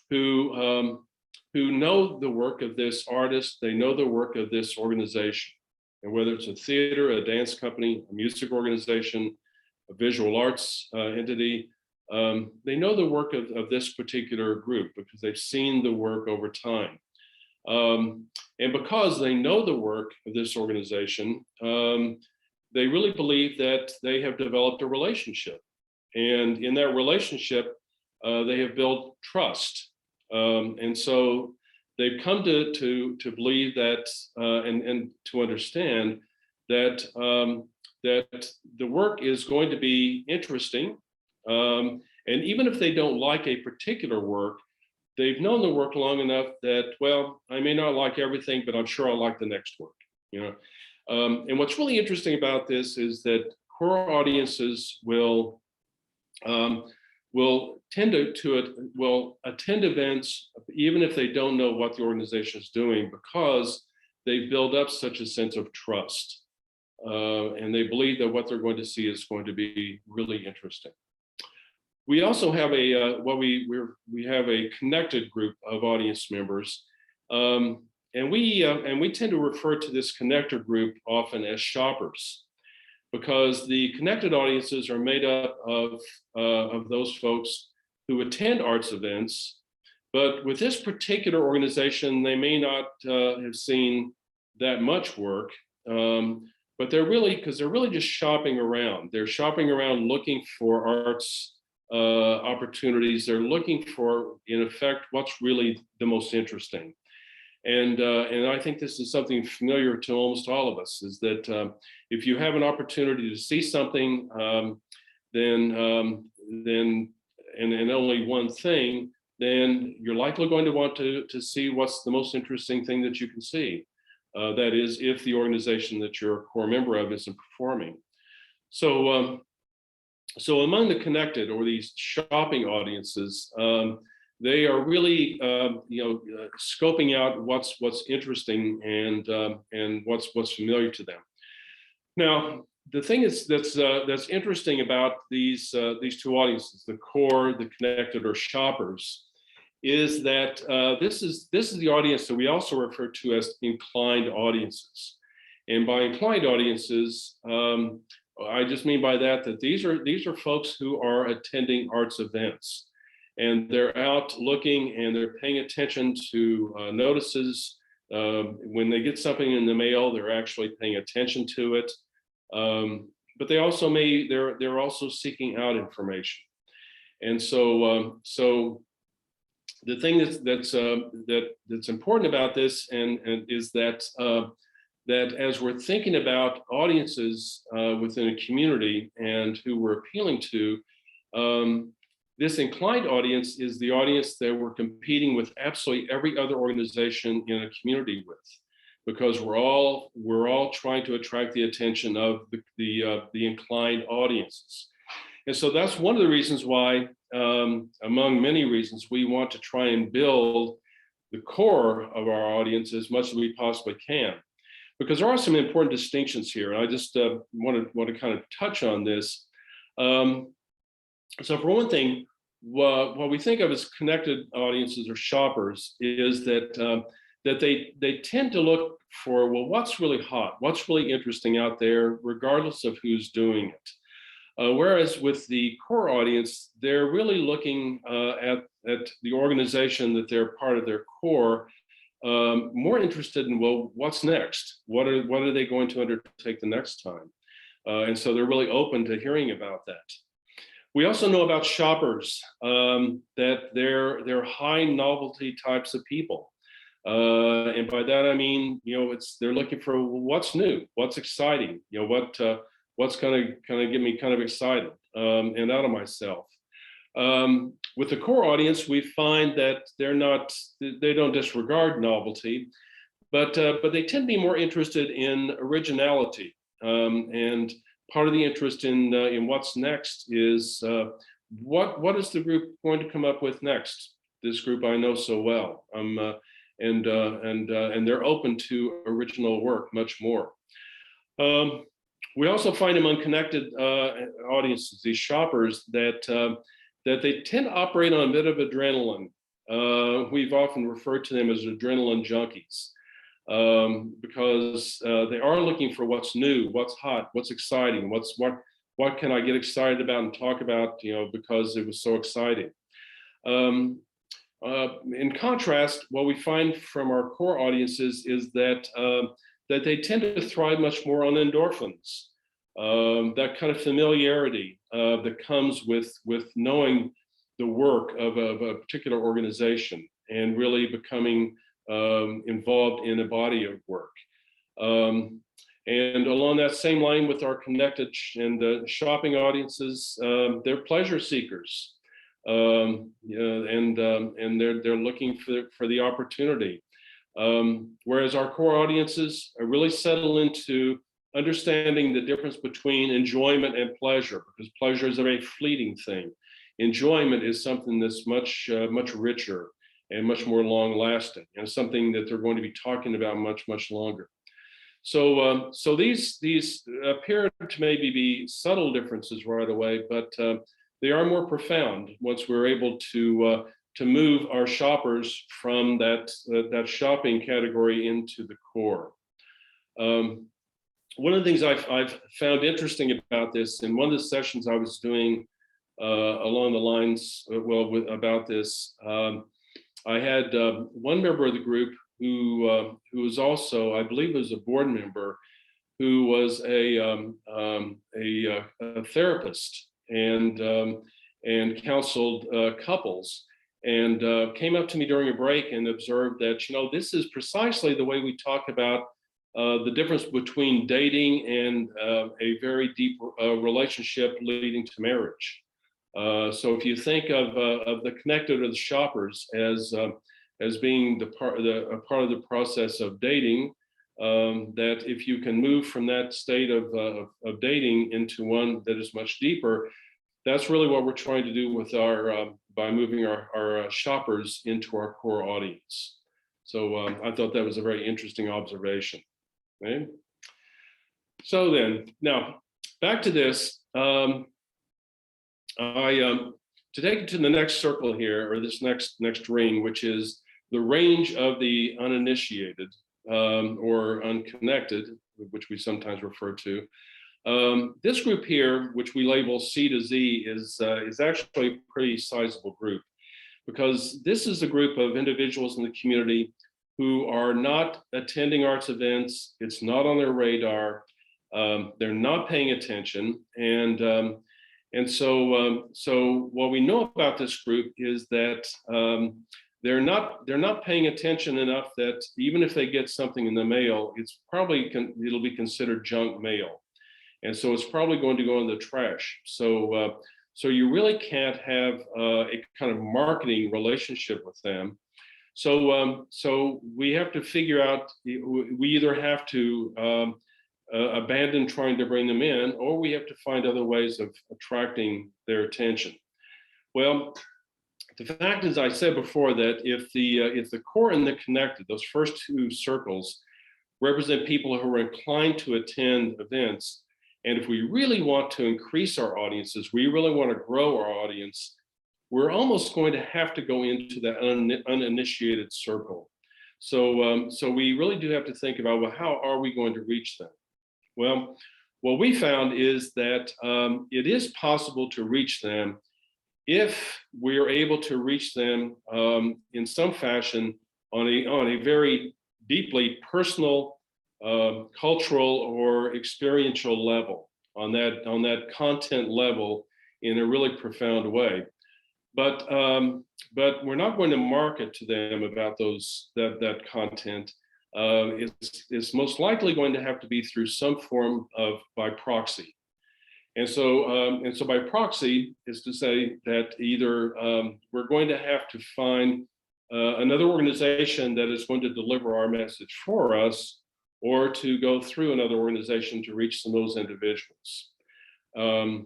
who know the work of this artist, they know the work of this organization, and whether it's a theater, a dance company, a music organization, a visual arts entity, they know the work of this particular group because they've seen the work over time. And because they know the work of this organization, they really believe that they have developed a relationship. And in that relationship, they have built trust. And so they've come to believe that and to understand that that the work is going to be interesting. And even if they don't like a particular work, they've known the work long enough that, well, I may not like everything, but I'm sure I'll like the next work. And what's really interesting about this is that core audiences will tend will attend events even if they don't know what the organization is doing, because they build up such a sense of trust. And they believe that what they're going to see is going to be really interesting. We also have we have a connected group of audience members, and we tend to refer to this connector group often as shoppers, because the connected audiences are made up of those folks who attend arts events, But with this particular organization, they may not have seen that much work, but they're really just shopping around. They're shopping around looking for arts opportunities. They're looking for, in effect, what's really the most interesting. And I think this is something familiar to almost all of us, is that if you have an opportunity to see something, then and only one thing, then you're likely going to want to see what's the most interesting thing that you can see. That is, if the organization that you're a core member of isn't performing. So, so among the connected, or these shopping audiences, they are really, scoping out what's interesting and what's familiar to them. Now, the thing is that's interesting about these two audiences, the core, the connected, or shoppers, is that this is the audience that we also refer to as inclined audiences. And by inclined audiences, I just mean by that these are folks who are attending arts events, and they're out looking and they're paying attention to notices. When they get something in the mail, they're actually paying attention to it. But they also they're also seeking out information. And so the thing that's important about this and is that that as we're thinking about audiences within a community and who we're appealing to, this inclined audience is the audience that we're competing with absolutely every other organization in a community with, because we're all trying to attract the attention of the inclined audiences. And so that's one of the reasons why, among many reasons, we want to try and build the core of our audience as much as we possibly can, because there are some important distinctions here. And I just want to kind of touch on this. So for one thing, what we think of as connected audiences or shoppers is that that they tend to look for, well, what's really hot, what's really interesting out there, regardless of who's doing it. Whereas with the core audience, they're really looking at the organization that they're part of their core, more interested in, well, what's next? What are they going to undertake the next time? And so they're really open to hearing about that. We also know about shoppers that they're high novelty types of people. And by that, I mean, they're looking for what's new, what's exciting, what's going to get me kind of excited and out of myself. With the core audience, we find that they don't disregard novelty, but they tend to be more interested in originality. And part of the interest in what's next is what is the group going to come up with next? This group I know so well, and they're open to original work much more. We also find among connected audiences, these shoppers, that they tend to operate on a bit of adrenaline. We've often referred to them as adrenaline junkies, because they are looking for what's new, what's hot, what's exciting, what can I get excited about and talk about, because it was so exciting. In contrast, what we find from our core audiences is that they tend to thrive much more on endorphins, that kind of familiarity that comes with knowing the work of a particular organization and really becoming involved in a body of work. And along that same line with our connected and shopping audiences, they're pleasure seekers, and they're looking for the opportunity. Whereas our core audiences are really settle into understanding the difference between enjoyment and pleasure, because pleasure is a very fleeting thing. Enjoyment is something that's much richer and much more long lasting, and something that they're going to be talking about much longer. So these appear to maybe be subtle differences right away, but they are more profound once we're able to move our shoppers from that shopping category into the core. One of the things I've found interesting about this, in one of the sessions I was doing along the lines, about this, I had one member of the group who was also, I believe, was a board member, who was a therapist and counseled couples, and came up to me during a break and observed that, you know, this is precisely the way we talk about the difference between dating and a very deep relationship leading to marriage. So if you think of the connected or the shoppers as being a part of the process of dating, that if you can move from that state of dating into one that is much deeper, that's really what we're trying to do with our by moving our shoppers into our core audience. So I thought that was a very interesting observation. Okay. So then, now back to this. To take it to the next circle here, or this next ring, which is the range of the uninitiated or unconnected, which we sometimes refer to. This group here, which we label C to Z, is actually a pretty sizable group, because this is a group of individuals in the community who are not attending arts events. It's not on their radar. They're not paying attention, and so what we know about this group is that they're not paying attention enough that even if they get something in the mail, it'll be considered junk mail, and so it's probably going to go in the trash. So you really can't have a kind of marketing relationship with them. So we have to figure out. We either have to abandon trying to bring them in, or we have to find other ways of attracting their attention. Well, the fact is, I said before, that if the core and the connected, those first two circles, represent people who are inclined to attend events, and if we really want to increase our audiences, we really want to grow our audience, we're almost going to have to go into that uninitiated circle. So we really do have to think about, well, how are we going to reach them? Well, what we found is that it is possible to reach them if we are able to reach them in some fashion on a very deeply personal, cultural, or experiential level, on that content level, in a really profound way. But we're not going to market to them about that content. It's most likely going to have to be through some form of by proxy. And so by proxy is to say that either we're going to have to find another organization that is going to deliver our message for us, or to go through another organization to reach some of those individuals. So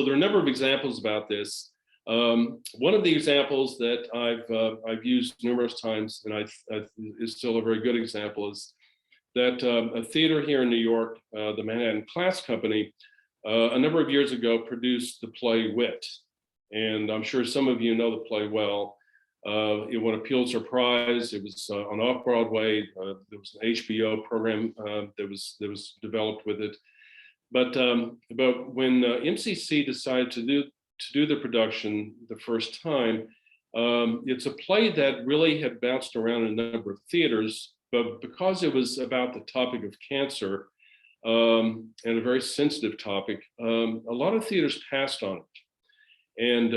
there are a number of examples about this. One of the examples that I've used numerous times, and is still a very good example, is that a theater here in New York, the Manhattan Class Company, a number of years ago produced the play Wit. And I'm sure some of you know the play well. It won a Pulitzer Prize. It was on Off-Broadway. There was an HBO program that was developed with it. But when MCC decided to do the production the first time, it's a play that really had bounced around in a number of theaters, but because it was about the topic of cancer, and a very sensitive topic, a lot of theaters passed on it. And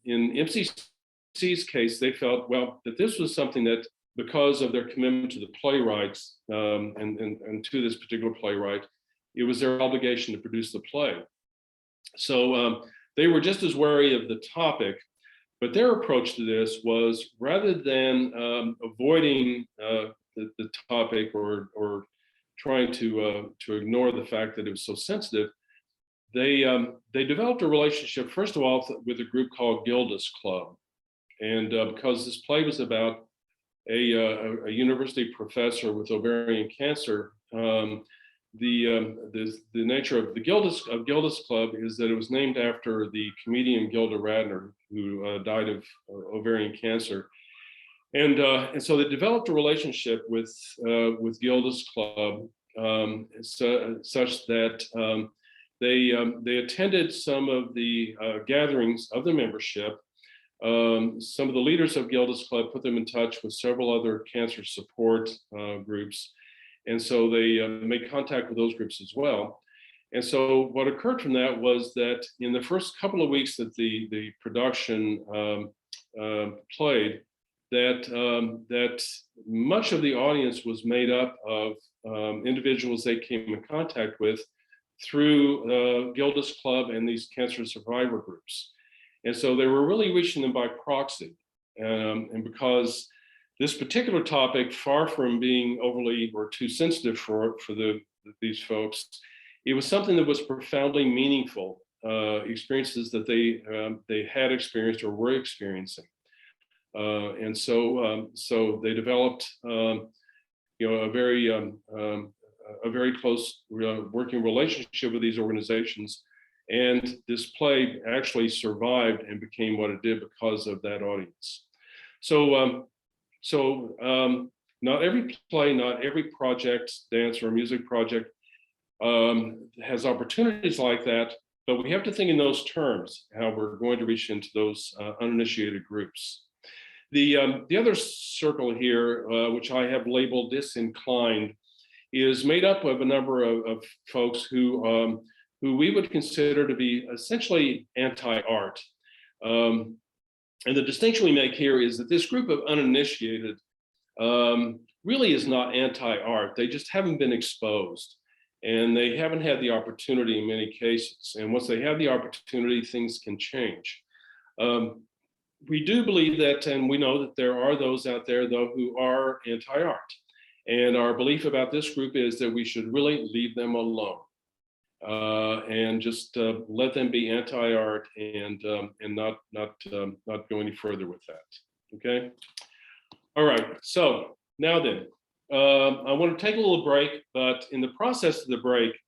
in MCC's case, they felt, well, that this was something that, because of their commitment to the playwrights and to this particular playwright, it was their obligation to produce the play. So they were just as wary of the topic, but their approach to this was, rather than avoiding the topic or trying to ignore the fact that it was so sensitive, they developed a relationship, first of all, with a group called Gilda's Club. And because this play was about a university professor with ovarian cancer, the nature of Gilda's Club is that it was named after the comedian Gilda Radner, who died of ovarian cancer, and so they developed a relationship with Gilda's Club, such that they attended some of the gatherings of the membership. Some of the leaders of Gilda's Club put them in touch with several other cancer support groups. And so they made contact with those groups as well. And so what occurred from that was that in the first couple of weeks that the production played, that much of the audience was made up of individuals they came in contact with through Gilda's Club and these cancer survivor groups. And so they were really reaching them by proxy. And because this particular topic, far from being overly or too sensitive for these folks, it was something that was profoundly meaningful, experiences that they had experienced or were experiencing. And so they developed a very close working relationship with these organizations. And this play actually survived and became what it did because of that audience. So not every play, not every project, dance or music project, has opportunities like that, but we have to think in those terms, how we're going to reach into those uninitiated groups. The other circle here, which I have labeled disinclined, is made up of a number of folks who we would consider to be essentially anti-art. And the distinction we make here is that this group of uninitiated really is not anti-art. They just haven't been exposed, and they haven't had the opportunity in many cases. And once they have the opportunity, things can change. We do believe that, and we know that there are those out there, though, who are anti-art. And our belief about this group is that we should really leave them alone. And just let them be anti-art and not go any further with that. Okay. All right. So now then, I want to take a little break, but in the process of the break,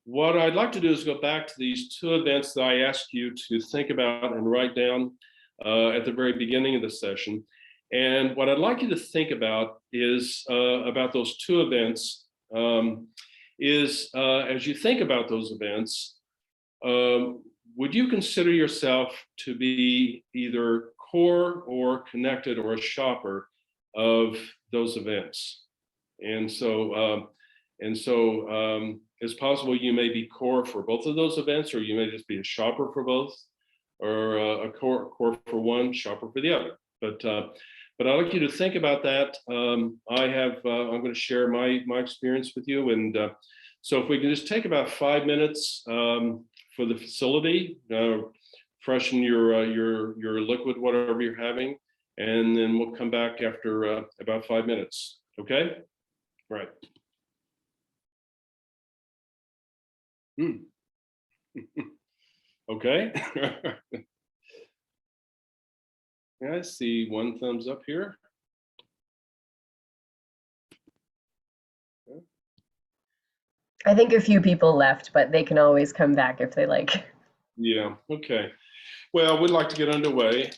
what I'd like to do is go back to these two events that I asked you to think about and write down at the very beginning of the session. And what I'd like you to think about is about those two events. As you think about those events, would you consider yourself to be either core or connected or a shopper of those events? And so it's possible you may be core for both of those events, or you may just be a shopper for both, or a core for one, shopper for the other. But I'd like you to think about that. I'm going to share my experience with you. And so if we can just take about 5 minutes for the facility, freshen your liquid, whatever you're having, and then we'll come back after about 5 minutes. Okay? All right. Okay. I see one thumbs up here. I think a few people left, but they can always come back if they like. Yeah. Okay. Well, we'd like to get underway.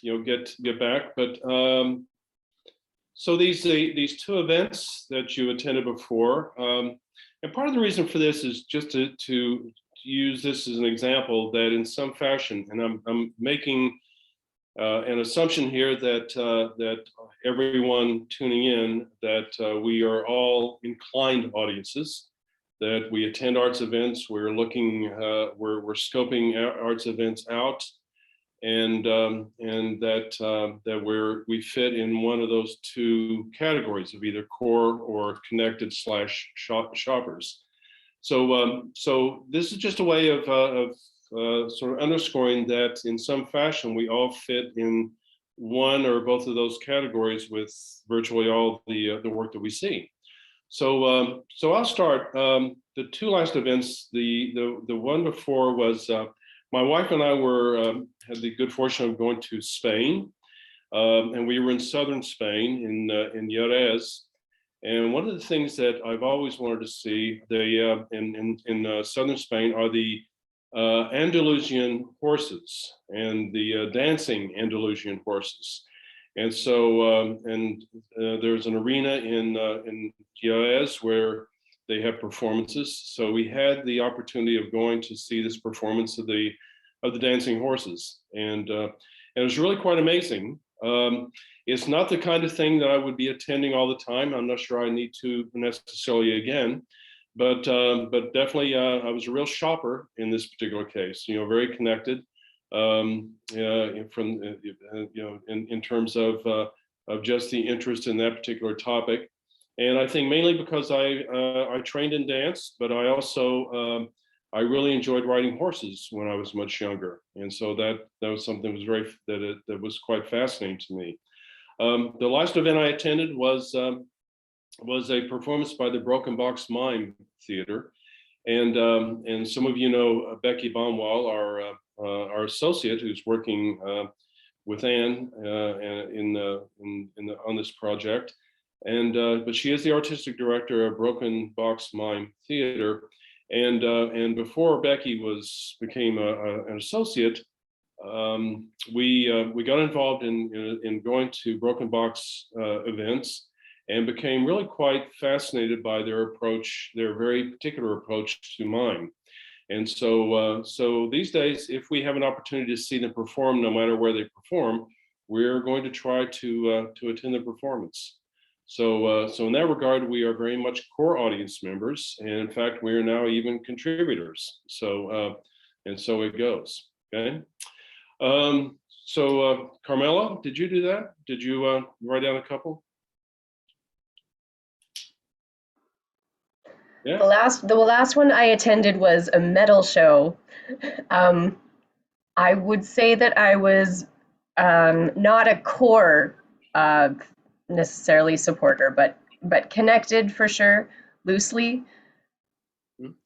Get back. But so these two events that you attended before, and part of the reason for this is just to use this as an example that in some fashion, and I'm making an assumption here that everyone tuning in, that we are all inclined audiences, that we attend arts events, we're looking, we're scoping arts events out, and that we fit in one of those two categories of either core or connected / shoppers. So this is just a way of sort of underscoring that in some fashion we all fit in one or both of those categories with virtually all the work that we see. So I'll start. The two last events, the one before was my wife and I had the good fortune of going to Spain, and we were in southern Spain in Jerez. And one of the things that I've always wanted to see in southern Spain are the Andalusian horses and the dancing Andalusian horses. And so there's an arena in Jerez where they have performances. So we had the opportunity of going to see this performance of the of the dancing horses, and it was really quite amazing. It's not the kind of thing that I would be attending all the time. I'm not sure I need to necessarily again, but definitely I was a real shopper in this particular case. Very connected from in terms of just the interest in that particular topic. And I think mainly because I trained in dance, but I also I really enjoyed riding horses when I was much younger, and so that was something that was that was quite fascinating to me. The last event I attended was a performance by the Broken Box Mime Theater, and some of you know Becky Baumwall, our associate, who's working with Anne on this project, and but she is the artistic director of Broken Box Mime Theater, and before Becky became an associate, we got involved in going to Broken Box events, and became really quite fascinated by their approach, their very particular approach to mime. And so these days, if we have an opportunity to see them perform, no matter where they perform, we're going to try to attend the performance. So in that regard, we are very much core audience members, and in fact, we are now even contributors. So and so it goes. Okay. Carmela, did you do that? Did you write down a couple? Yeah. The last one I attended was a metal show. I would say that I was not a core necessarily supporter, but connected for sure, loosely.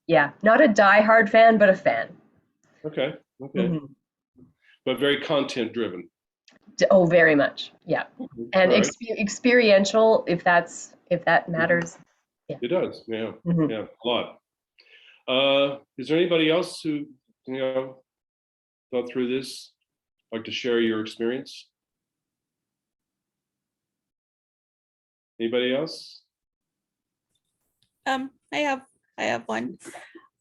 Yeah, not a diehard fan, but a fan. Okay. Mm-hmm. But very content driven. Oh, very much. Yeah, and right. Experiential, if that matters. Yeah. It does. Yeah. Mm-hmm. Yeah, a lot. Is there anybody else who thought through this, like to share your experience? Anybody else? I have one.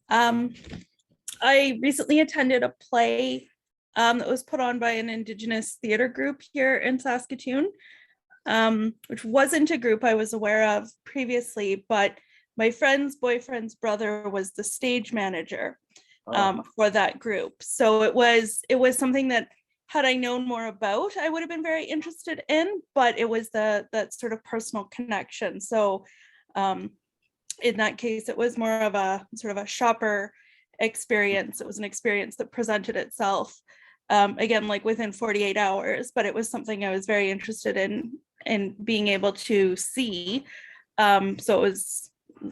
I recently attended a play that was put on by an Indigenous theater group here in Saskatoon, which wasn't a group I was aware of previously, but my friend's boyfriend's brother was the stage manager for that group. So it was something that, had I known more about, I would have been very interested in, but it was that sort of personal connection. So in that case, it was more of a sort of a shopper experience. It was an experience that presented itself again, like within 48 hours, but it was something I was very interested in being able to see. So it was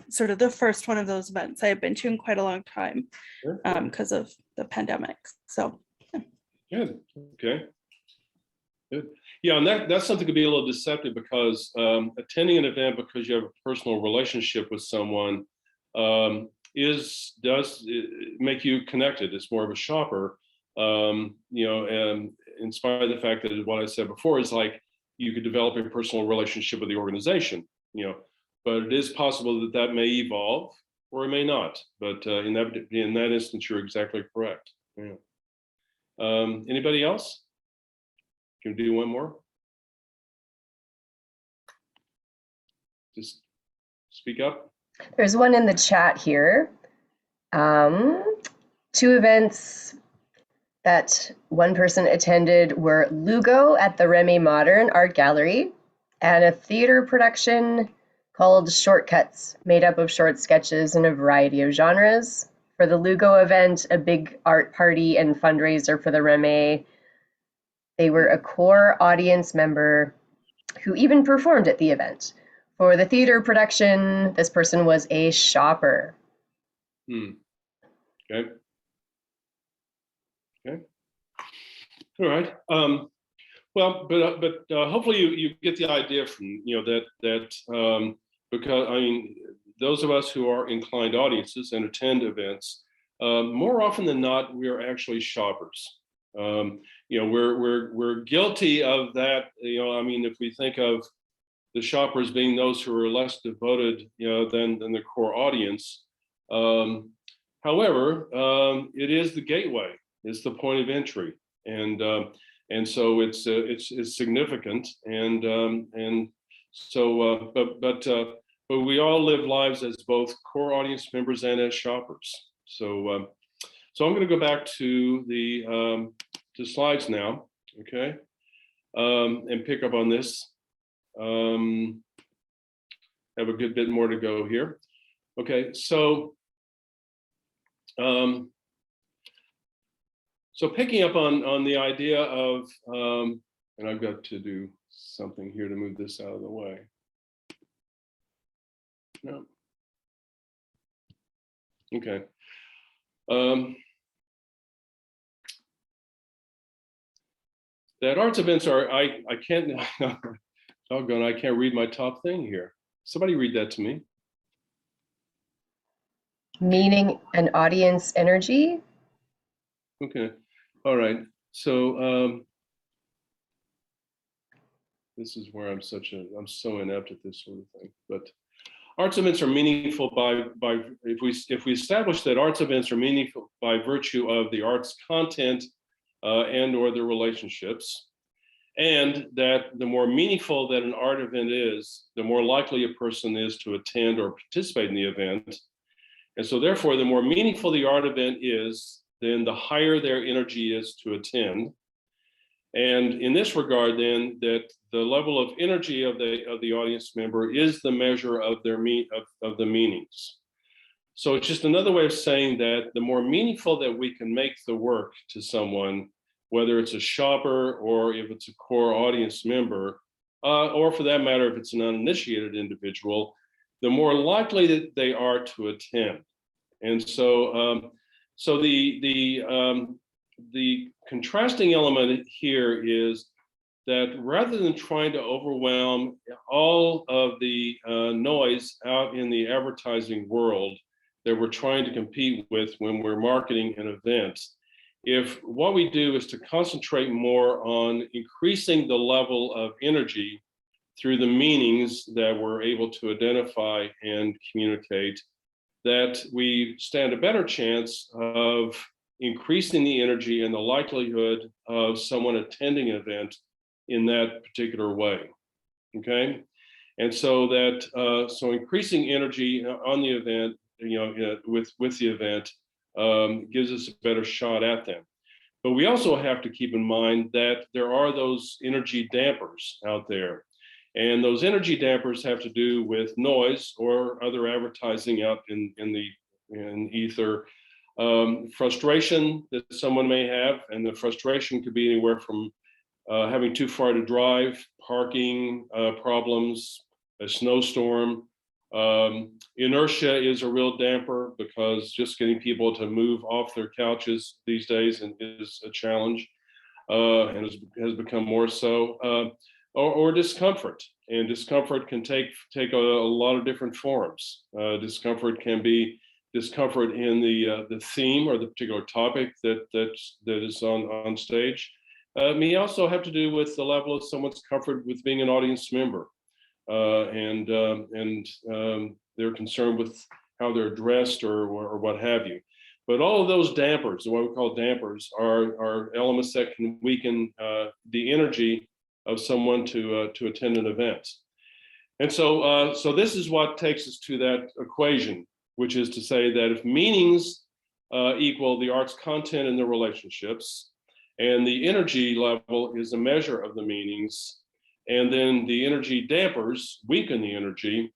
sort of the first one of those events I have been to in quite a long time because of the pandemic. So good. Okay. Good. Yeah, and that's something could be a little deceptive, because attending an event because you have a personal relationship with someone does make you connected. It's more of a shopper, and in spite of the fact that what I said before is like you could develop a personal relationship with the organization, but it is possible that may evolve or it may not. But in that instance, you're exactly correct. Yeah. Anybody else? Can we do one more? Just speak up. There's one in the chat here. 2 events that one person attended were Lugo at the Remy Modern Art Gallery and a theater production called Shortcuts, made up of short sketches in a variety of genres. For the Lugo event, a big art party and fundraiser for the Remy. They were a core audience member who even performed at the event. For the theater production, this person was a shopper. Okay. Okay. All right. Well, but hopefully you get the idea from that because I mean, those of us who are inclined audiences and attend events, more often than not, we are actually shoppers. We're guilty of that. I mean, if we think of the shoppers being those who are less devoted, than the core audience. However, it is the gateway. is the point of entry, and so it's significant, and so but we all live lives as both core audience members and as shoppers. So so I'm going to go back to the slides now, okay, and pick up on this. Have a good bit more to go here. Okay, so so picking up on the idea of, and I've got to do something here to move this out of the way. No. Okay. That arts events are, I can't, doggone, I can't read my top thing here. Somebody read that to me. Meaning and audience energy. Okay, all right. So this is where I'm so inept at this sort of thing. But arts events are meaningful if we establish that arts events are meaningful by virtue of the arts content and or the relationships, and that the more meaningful that an art event is, the more likely a person is to attend or participate in the event. And so therefore, the more meaningful the art event is, then the higher their energy is to attend. And in this regard, then, that the level of energy of the audience member is the measure of their of the meanings. So it's just another way of saying that the more meaningful that we can make the work to someone, whether it's a shopper or if it's a core audience member, or for that matter, if it's an uninitiated individual, the more likely that they are to attend. And so, so the contrasting element here is that rather than trying to overwhelm all of the noise out in the advertising world that we're trying to compete with when we're marketing an event, if what we do is to concentrate more on increasing the level of energy through the meanings that we're able to identify and communicate, that we stand a better chance of increasing the energy and the likelihood of someone attending an event in that particular way, okay? And so that, so increasing energy on the event, with the event gives us a better shot at them. But we also have to keep in mind that there are those energy dampers out there. And those energy dampers have to do with noise or other advertising out in ether, frustration that someone may have, and the frustration could be anywhere from having too far to drive, parking problems, a snowstorm. Inertia is a real damper because just getting people to move off their couches these days is a challenge, and has become more so. Or discomfort, and discomfort can take a lot of different forms. Discomfort can be discomfort in the theme or the particular topic that is on stage. It may also have to do with the level of someone's comfort with being an audience member, and they're concerned with how they're dressed or what have you. But all of those dampers, what we call dampers, are elements that can weaken the energy of someone to attend an event. And so so this is what takes us to that equation, which is to say that if meanings equal the art's content and the relationships, and the energy level is a measure of the meanings, and then the energy dampers weaken the energy,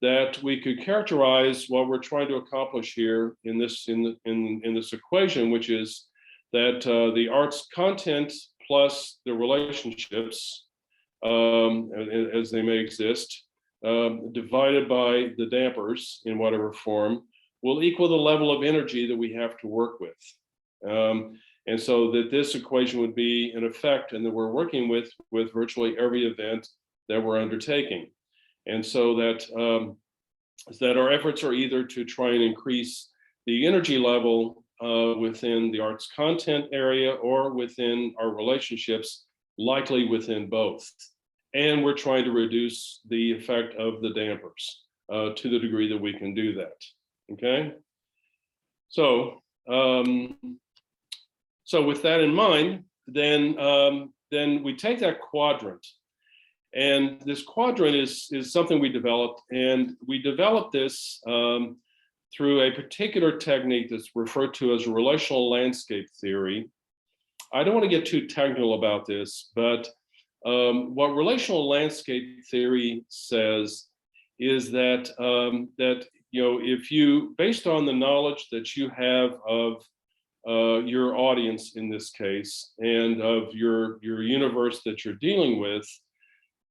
that we could characterize what we're trying to accomplish here in this equation, which is that the art's content plus the relationships, as they may exist, divided by the dampers in whatever form, will equal the level of energy that we have to work with. And so that this equation would be in effect, and that we're working with virtually every event that we're undertaking. And so that, that our efforts are either to try and increase the energy level within the arts content area or within our relationships, likely within both. And we're trying to reduce the effect of the dampers to the degree that we can do that, okay? So So with that in mind, then we take that quadrant, and this quadrant is something we developed, and we developed this through a particular technique that's referred to as relational landscape theory. I don't want to get too technical about this, but what relational landscape theory says is that if you, based on the knowledge that you have of your audience in this case, and of your universe that you're dealing with,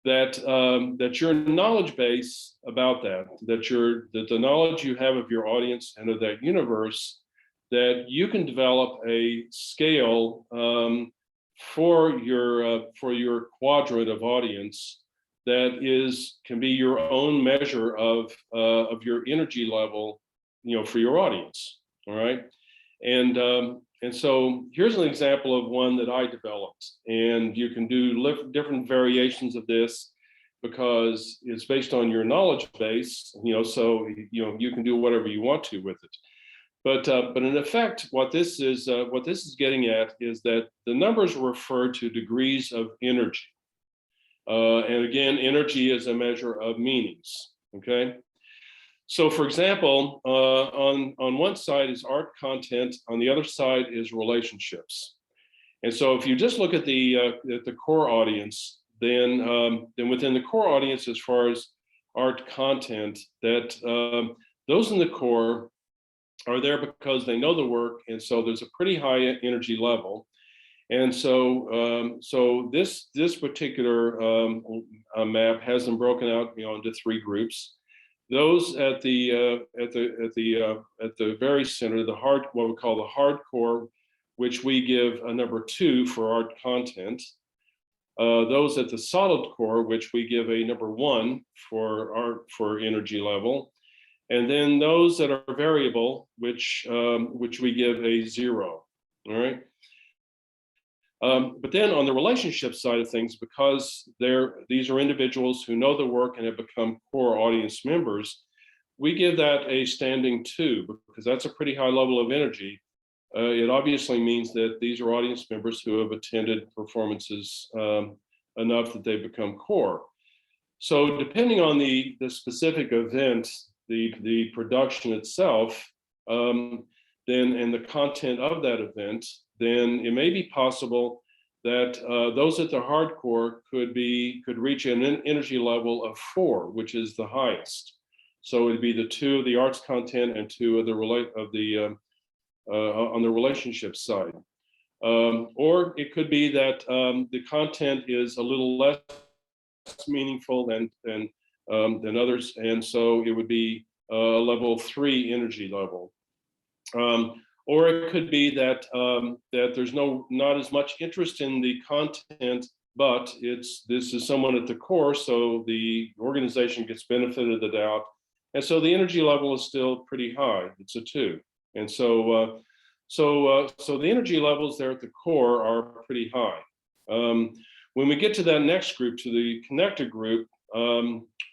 that your knowledge base about that the knowledge you have of your audience and of that universe, that you can develop a scale for your quadrant of audience that can be your own measure of your energy level, for your audience. All right. And so here's an example of one that I developed, and you can do different variations of this because it's based on your knowledge base, so you can do whatever you want to with it. But in effect, what this is getting at is that the numbers refer to degrees of energy. And again, energy is a measure of meanings, okay? So for example, on one side is art content, on the other side is relationships. And so if you just look at the core audience, then within the core audience, as far as art content, that those in the core are there because they know the work, and so there's a pretty high energy level. And so this particular map has them broken out into three groups. Those at the very center, what we call the hardcore, which we give a number 2 for art content. Those at the solid core, which we give a number 1 for energy level, and then those that are variable, which we give a 0. All right. But then on the relationship side of things, because these are individuals who know the work and have become core audience members, we give that a standing 2, because that's a pretty high level of energy. It obviously means that these are audience members who have attended performances enough that they've become core. So depending on the specific event, the production itself, then and the content of that event, then it may be possible that those at the hardcore could reach an energy level of 4, which is the highest. So it'd be the 2 of the arts content and 2 of on the relationship side. Or it could be that the content is a little less meaningful than others, and so it would be a level 3 energy level. Or it could be that there's not as much interest in the content, but this is someone at the core, so the organization gets benefit of the doubt, and so the energy level is still pretty high. It's a 2, and so the energy levels there at the core are pretty high. When we get to that next group, to the connected group,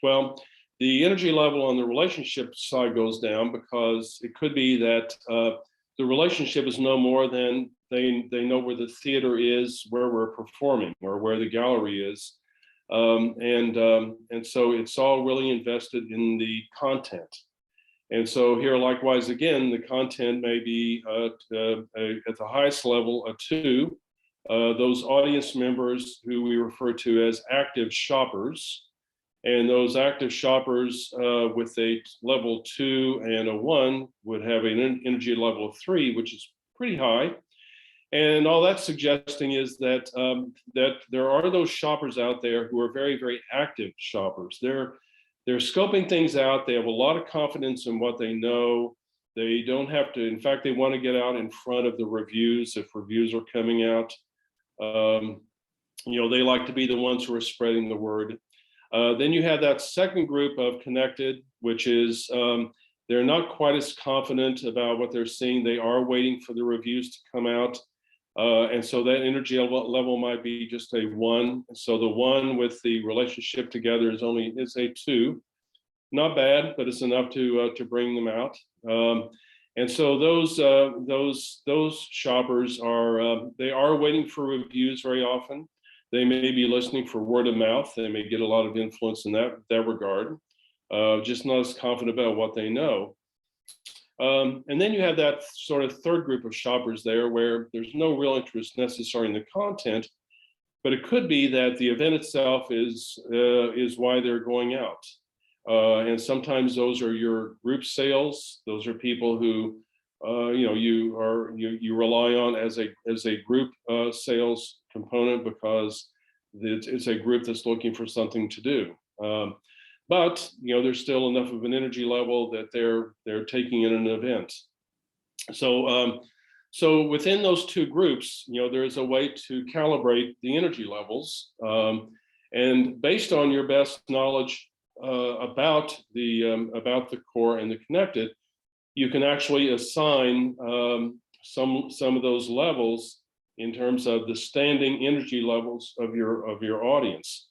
well, the energy level on the relationship side goes down, because it could be that the relationship is no more than they know where the theater is, where we're performing, or where the gallery is. And so it's all really invested in the content. And so here, likewise, again, the content may be at the highest level, a 2. Those audience members who we refer to as active shoppers, and those active shoppers with a level 2 and a 1 would have an energy level of 3, which is pretty high. And all that's suggesting is that there are those shoppers out there who are very, very active shoppers. They're scoping things out. They have a lot of confidence in what they know. They don't have to, in fact, they want to get out in front of the reviews if reviews are coming out. They like to be the ones who are spreading the word. Then you have that second group of connected, which is they're not quite as confident about what they're seeing. They are waiting for the reviews to come out. And so that energy level might be just a 1. So the 1 with the relationship together is a 2. Not bad, but it's enough to bring them out. And so those shoppers are they are waiting for reviews very often. They may be listening for word of mouth. They may get a lot of influence in that regard, just not as confident about what they know. And then you have that sort of third group of shoppers there where there's no real interest necessarily in the content, but it could be that the event itself is why they're going out. And sometimes those are your group sales. Those are people who you rely on as a group sales component because it's a group that's looking for something to do. But there's still enough of an energy level that they're taking in an event. So within those two groups, there is a way to calibrate the energy levels, and based on your best knowledge about the core and the connected, you can actually assign some of those levels in terms of the standing energy levels of your audience.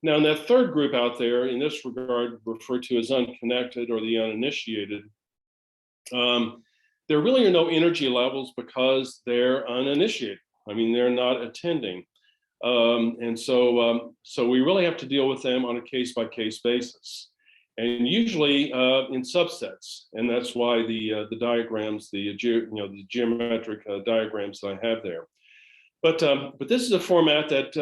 Now, in that third group out there, in this regard, referred to as unconnected or the uninitiated, there really are no energy levels because they're uninitiated. I mean, they're not attending. And so we really have to deal with them on a case-by-case basis, and usually in subsets. And that's why the diagrams, the geometric diagrams that I have there. But this is a format that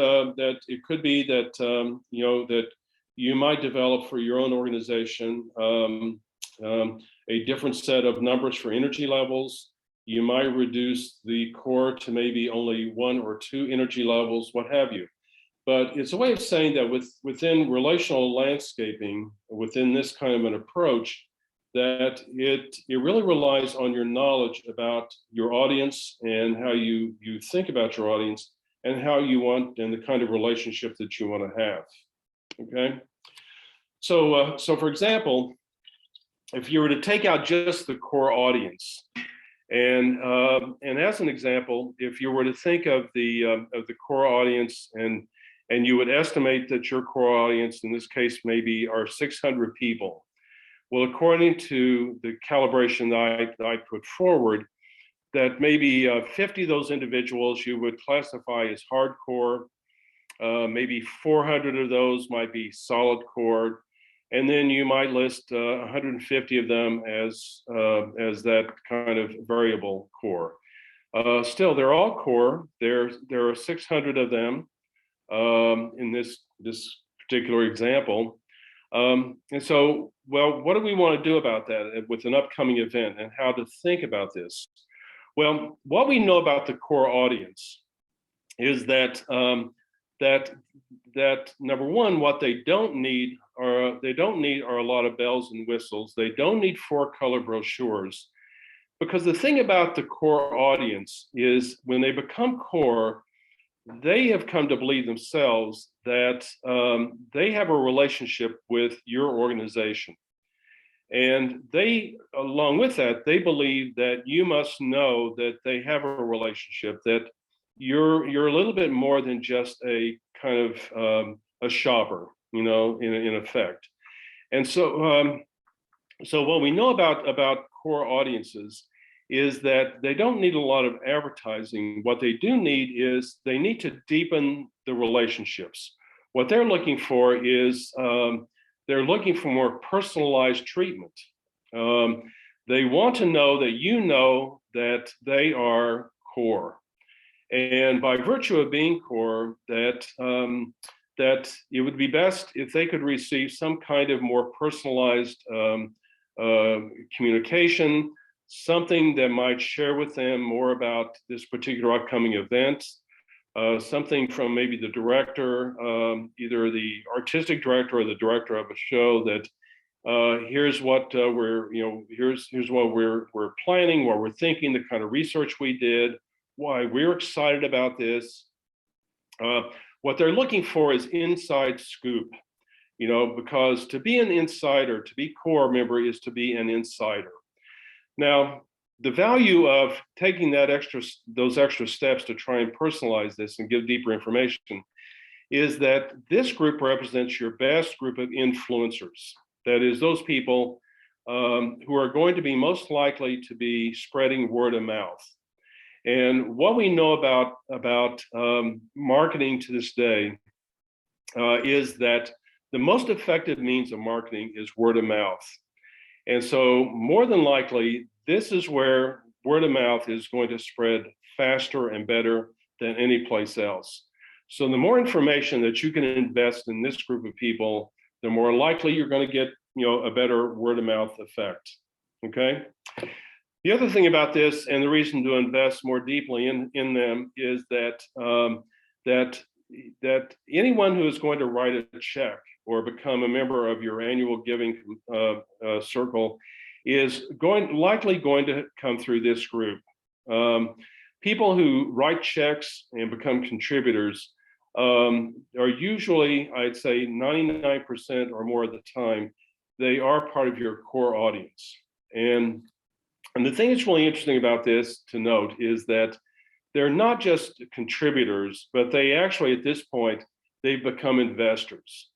it could be that that you might develop for your own organization a different set of numbers for energy levels. You might reduce the core to maybe only 1 or 2 energy levels, what have you. But it's a way of saying that within relational landscaping, within this kind of an approach, that it really relies on your knowledge about your audience and how you think about your audience and how you want and the kind of relationship that you want to have. Okay, so for example, if you were to take out just the core audience, and as an example, if you were to think of the core audience and you would estimate that your core audience in this case maybe are 600 people. Well, according to the calibration that I put forward, that maybe 50 of those individuals you would classify as hardcore, maybe 400 of those might be solid core, and then you might list 150 of them as that kind of variable core. Still, they're all core. There are 600 of them in this particular example. And so, well, what do we want to do about that with an upcoming event and how to think about this? Well, what we know about the core audience is that that number one, what they don't need are a lot of bells and whistles. They don't need 4-color brochures, because the thing about the core audience is when they become core, they have come to believe themselves that they have a relationship with your organization. And they, along with that, they believe that you must know that they have a relationship, that you're a little bit more than just a kind of a shopper, in effect. And so what we know about core audiences is that they don't need a lot of advertising. What they do need is they need to deepen the relationships. What they're looking for is they're looking for more personalized treatment. They want to know that you know that they are core. And by virtue of being core, that it would be best if they could receive some kind of more personalized communication, something that might share with them more about this particular upcoming event, something from maybe the director, either the artistic director or the director of a show, that here's what here's what we're planning, what we're thinking, the kind of research we did, why we're excited about this. What they're looking for is inside scoop, because to be an insider, to be core member is to be an insider. Now, the value of taking those extra steps to try and personalize this and give deeper information is that this group represents your best group of influencers. That is, those people who are going to be most likely to be spreading word of mouth. And what we know about marketing to this day is that the most effective means of marketing is word of mouth. And so more than likely, this is where word of mouth is going to spread faster and better than any place else. So the more information that you can invest in this group of people, the more likely you're going to get, a better word of mouth effect. Okay. The other thing about this, and the reason to invest more deeply in them, is that that anyone who is going to write a check or become a member of your annual giving circle is likely going to come through this group. People who write checks and become contributors are usually, I'd say 99% or more of the time, they are part of your core audience. And the thing that's really interesting about this to note is that they're not just contributors, but they actually, at this point, they've become investors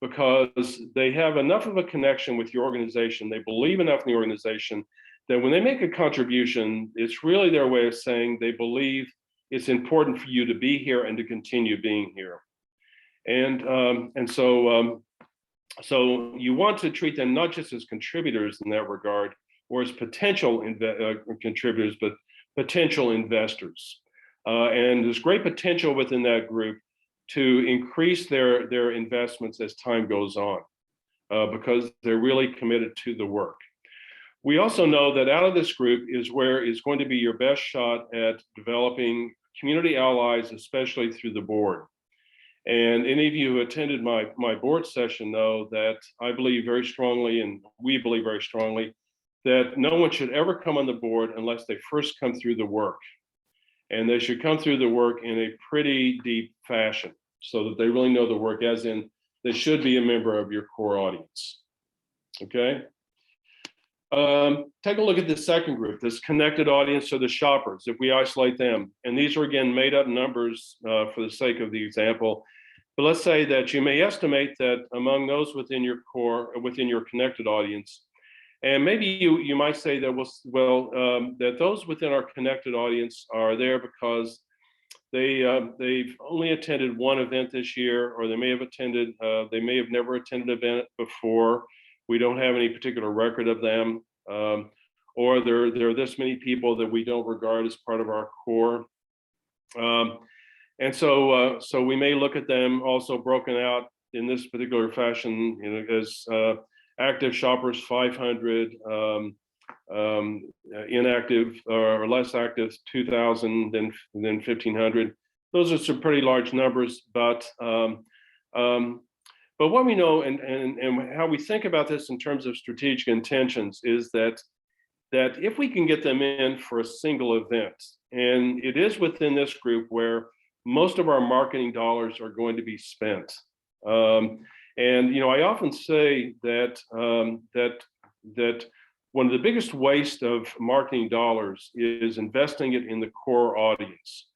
because they have enough of a connection with your organization. They believe enough in the organization that when they make a contribution, it's really their way of saying they believe it's important for you to be here and to continue being here. And so you want to treat them not just as contributors in that regard, or as potential contributors, but potential investors. And there's great potential within that group to increase their investments as time goes on, because they're really committed to the work. We also know that out of this group is where is going to be your best shot at developing community allies, especially through the board. And any of you who attended my board session know that I believe very strongly, and we believe very strongly, that no one should ever come on the board unless they first come through the work. And they should come through the work in a pretty deep fashion so that they really know the work, as in they should be a member of your core audience. Okay. Take a look at the second group, this connected audience, or the shoppers, if we isolate them. And these are, again, made up numbers for the sake of the example. But let's say that you may estimate that among those within your core, within your connected audience, and maybe you might say that, that those within our connected audience are there because they've only attended one event this year, or they may have never attended an event before. We don't have any particular record of them, or there are this many people that we don't regard as part of our core. And so we may look at them also broken out in this particular fashion, as active shoppers 500, inactive or less active 2,000, then 1,500. Those are some pretty large numbers, but what we know and how we think about this in terms of strategic intentions is that if we can get them in for a single event, and it is within this group where most of our marketing dollars are going to be spent. And I often say that that one of the biggest waste of marketing dollars is investing it in the core audience.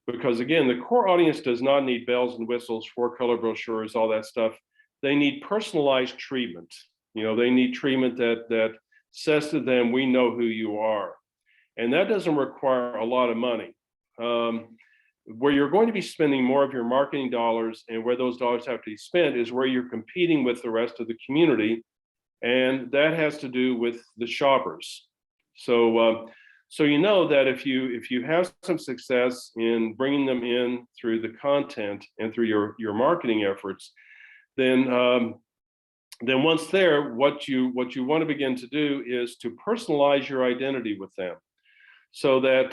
Because again, the core audience does not need bells and whistles, 4-color brochures, all that stuff. They need personalized treatment. They need treatment that says to them, we know who you are. And that doesn't require a lot of money. Where you're going to be spending more of your marketing dollars and where those dollars have to be spent is where you're competing with the rest of the community. And that has to do with the shoppers. So that if you have some success in bringing them in through the content and through your marketing efforts, then once there, what you want to begin to do is to personalize your identity with them, so that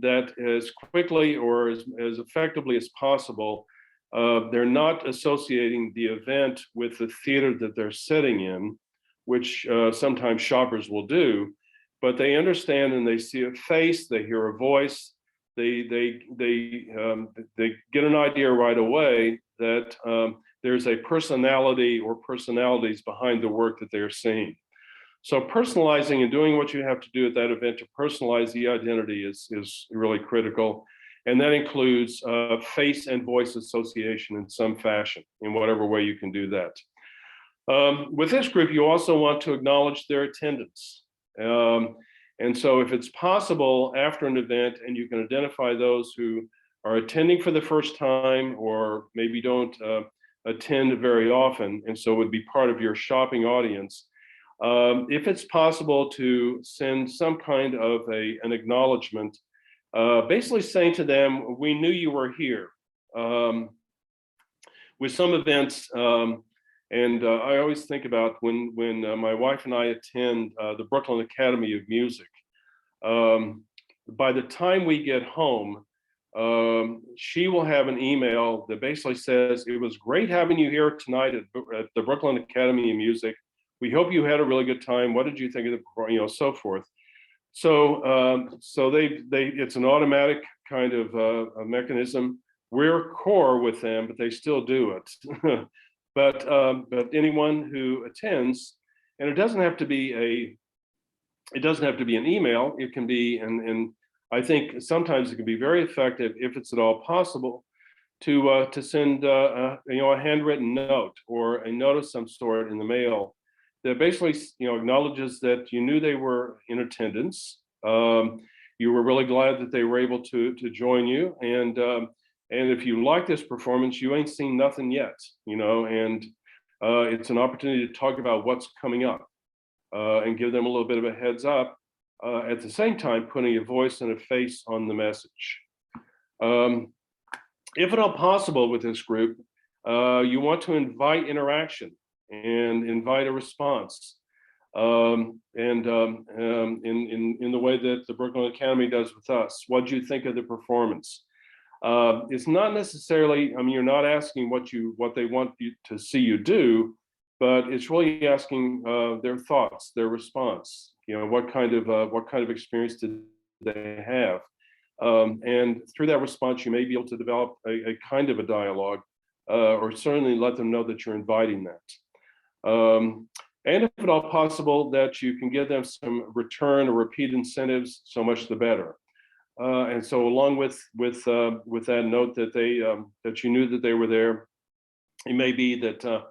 that as quickly or as effectively as possible, they're not associating the event with the theater that they're sitting in, which sometimes shoppers will do, but they understand and they see a face, they hear a voice, they get an idea right away that there's a personality or personalities behind the work that they're seeing. So personalizing and doing what you have to do at that event to personalize the identity is really critical. And that includes face and voice association in some fashion, in whatever way you can do that. With this group, you also want to acknowledge their attendance. And so if it's possible after an event and you can identify those who are attending for the first time or maybe don't attend very often, and so would be part of your shopping audience, if it's possible to send some kind of an acknowledgement, basically saying to them, we knew you were here. With some events, I always think about when my wife and I attend the Brooklyn Academy of Music. By the time we get home, she will have an email that basically says, it was great having you here tonight at the Brooklyn Academy of Music. We hope you had a really good time. What did you think of the, so forth. So, it's an automatic kind of a mechanism. We're core with them, but they still do it. But anyone who attends, and it doesn't have to be an email. It can be, and I think sometimes it can be very effective if it's at all possible to send a handwritten note or a note of some sort in the mail that basically acknowledges that you knew they were in attendance. You were really glad that they were able to join you, and if you like this performance, you ain't seen nothing yet, and it's an opportunity to talk about what's coming up and give them a little bit of a heads up, at the same time putting a voice and a face on the message. If at all possible with this group, you want to invite interaction and invite a response. In the way that the Brooklyn Academy does with us. What do you think of the performance? It's not necessarily, you're not asking what they want you to see you do, but it's really asking their thoughts, their response. What kind of experience did they have? And through that response, you may be able to develop a kind of a dialogue, or certainly let them know that you're inviting that. And if at all possible, that you can give them some return or repeat incentives, so much the better. And so, along with that note that that you knew that they were there, it may be that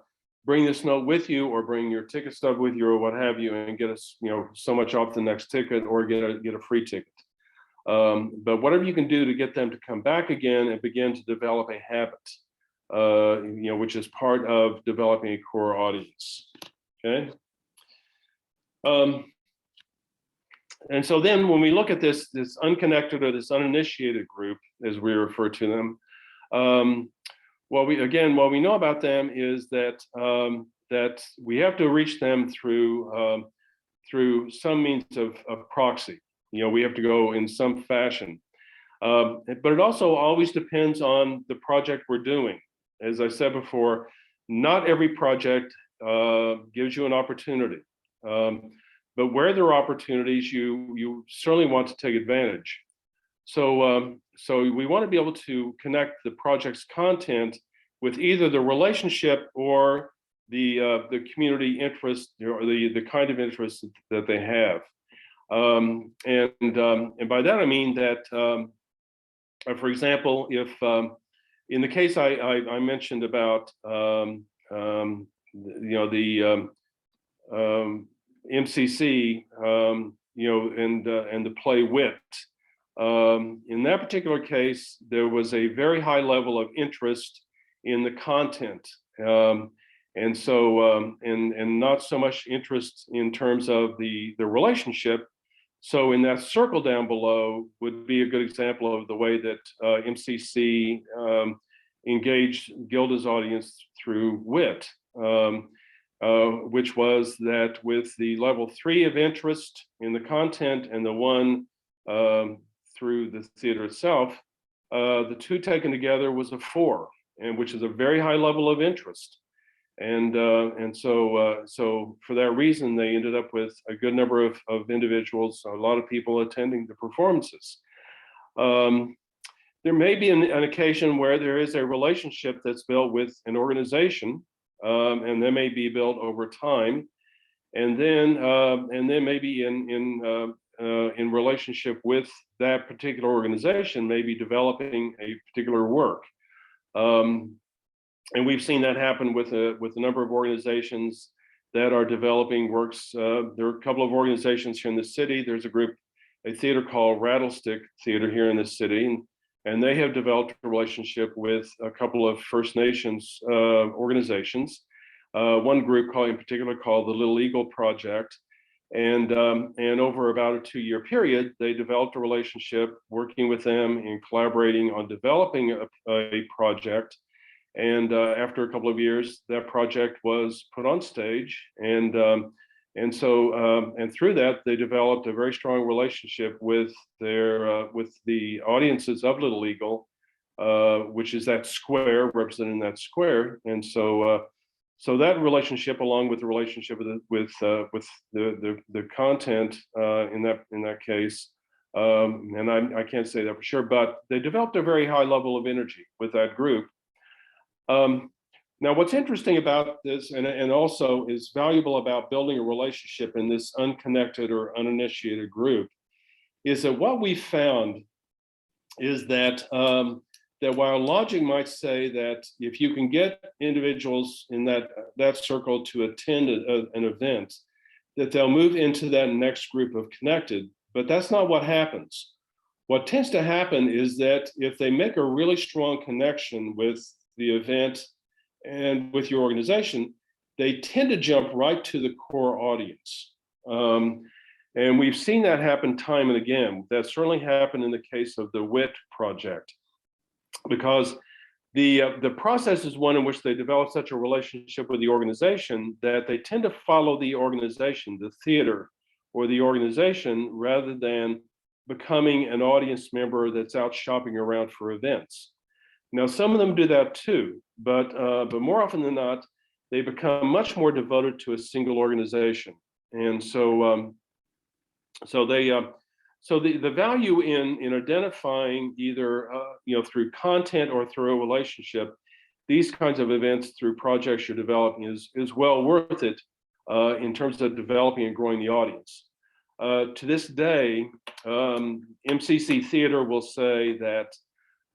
bring this note with you, or bring your ticket stub with you, or what have you, and get us so much off the next ticket, or get a free ticket. But whatever you can do to get them to come back again and begin to develop a habit, which is part of developing a core audience. Okay. And so then when we look at this unconnected or this uninitiated group, as we refer to them, what we know about them is that that we have to reach them through some means of proxy. We have to go in some fashion. But it also always depends on the project we're doing. As I said before, not every project gives you an opportunity. But where there are opportunities, you certainly want to take advantage. So we want to be able to connect the project's content with either the relationship or the community interest, or the kind of interest that they have. And by that I mean that, for example, if in the case I mentioned about MCC, and the play Wit. In that particular case, there was a very high level of interest in the content, and so and not so much interest in terms of the relationship. So in that circle down below would be a good example of the way that MCC engaged Gilda's audience through Wit. Which was that with the level 3 of interest in the content and the 1 through the theater itself, the 2 taken together was a 4, and which is a very high level of interest. And so for that reason, they ended up with a good number of individuals, a lot of people attending the performances. There may be an occasion where there is a relationship that's built with an organization, and they may be built over time, and then maybe in relationship with that particular organization, maybe developing a particular work. And we've seen that happen with a number of organizations that are developing works. There are a couple of organizations here in the city. There's a theater called Rattlestick Theater here in the city, and they have developed a relationship with a couple of First Nations organizations. One group in particular called the Little Eagle Project. And over about a 2-year period, they developed a relationship working with them and collaborating on developing a project. And after a couple of years, that project was put on stage, and through that, they developed a very strong relationship with the audiences of Little Eagle, which is that square, representing that square. And so that relationship, along with the relationship with the content in that case, and I can't say that for sure, but they developed a very high level of energy with that group. Now, what's interesting about this, and also is valuable about building a relationship in this unconnected or uninitiated group, is that what we found is that that while logic might say that if you can get individuals in that circle to attend an event, that they'll move into that next group of connected, but that's not what happens. What tends to happen is that if they make a really strong connection with the event and with your organization, they tend to jump right to the core audience. And we've seen that happen time and again. That certainly happened in the case of the WIT project, because the process is one in which they develop such a relationship with the organization that they tend to follow the organization, the theater or the organization, rather than becoming an audience member that's out shopping around for events. Now, some of them do that too, but more often than not, they become much more devoted to a single organization. And so the value in identifying either through content or through a relationship, these kinds of events through projects you're developing is well worth it in terms of developing and growing the audience. To this day, MCC Theater will say that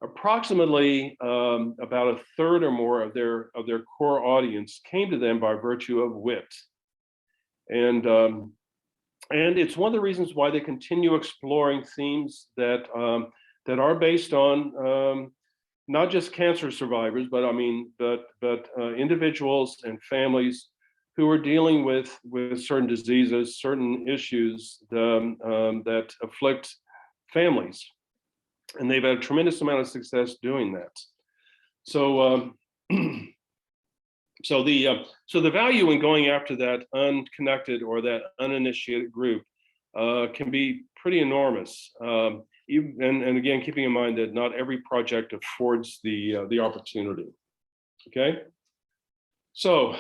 approximately about a third or more of their core audience came to them by virtue of WIT. And it's one of the reasons why they continue exploring themes that are based on not just cancer survivors, but individuals and families who are dealing with certain diseases, certain issues that afflict families. And they've had a tremendous amount of success doing that. So the value in going after that unconnected or that uninitiated group can be pretty enormous. And again, keeping in mind that not every project affords the opportunity. Okay. So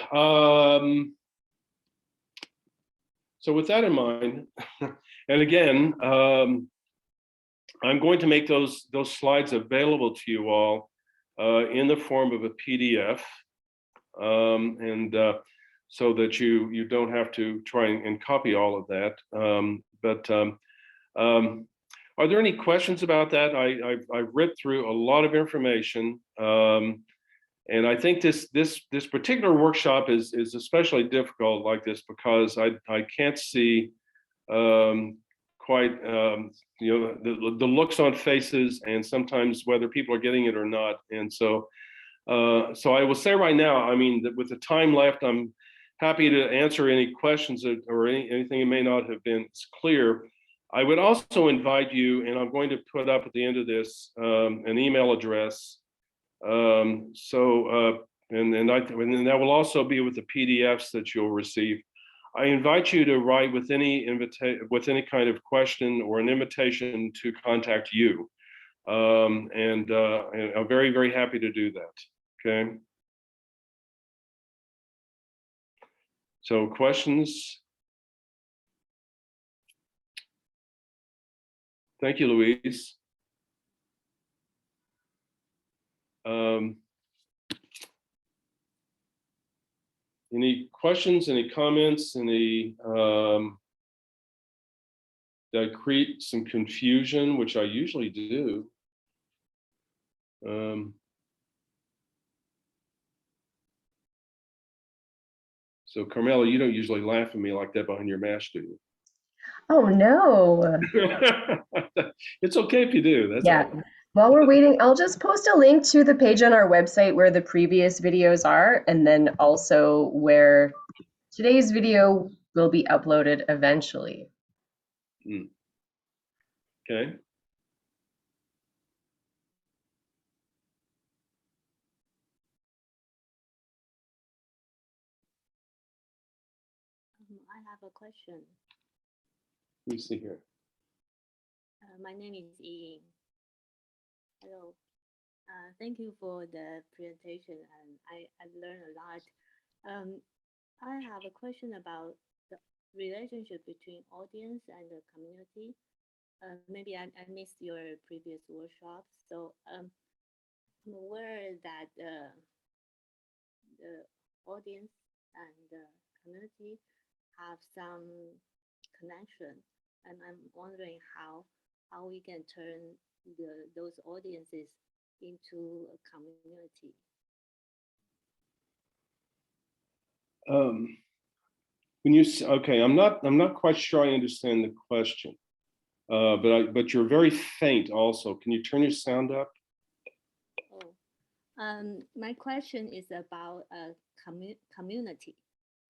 with that in mind, and again, I'm going to make those slides available to you all in the form of a PDF. So that you don't have to try and copy all of that. Are there any questions about that? I've read through a lot of information, and I think this particular workshop is especially difficult like this because I can't see quite the looks on faces and sometimes whether people are getting it or not, and so I will say right now, I mean, that with the time left, I'm happy to answer any questions or anything that may not have been clear. I would also invite you, and I'm going to put up at the end of this an email address. And that will also be with the PDFs that you'll receive. I invite you to write with any kind of question or an invitation to contact you. And I'm very, very happy to do that. Okay. So questions? Thank you, Louise. Any questions, any comments, any, did I create some confusion, which I usually do? So Carmela, you don't usually laugh at me like that behind your mask, do Oh, no. you? It's okay if you do. That's all Yeah. right. While we're waiting, I'll just post a link to the page on our website where the previous videos are, and then also where today's video will be uploaded eventually. Okay. I have a question. Let me see here. My name is Ying. Hello. Thank you for the presentation, and I've learned a lot. I have a question about the relationship between audience and the community. Maybe I missed your previous workshops, so I'm aware that the audience and the community have some connection, and I'm wondering how we can turn those audiences into a community. When you okay, I'm not quite sure I understand the question, but you're very faint. Also, can you turn your sound up? Oh, my question is about a community.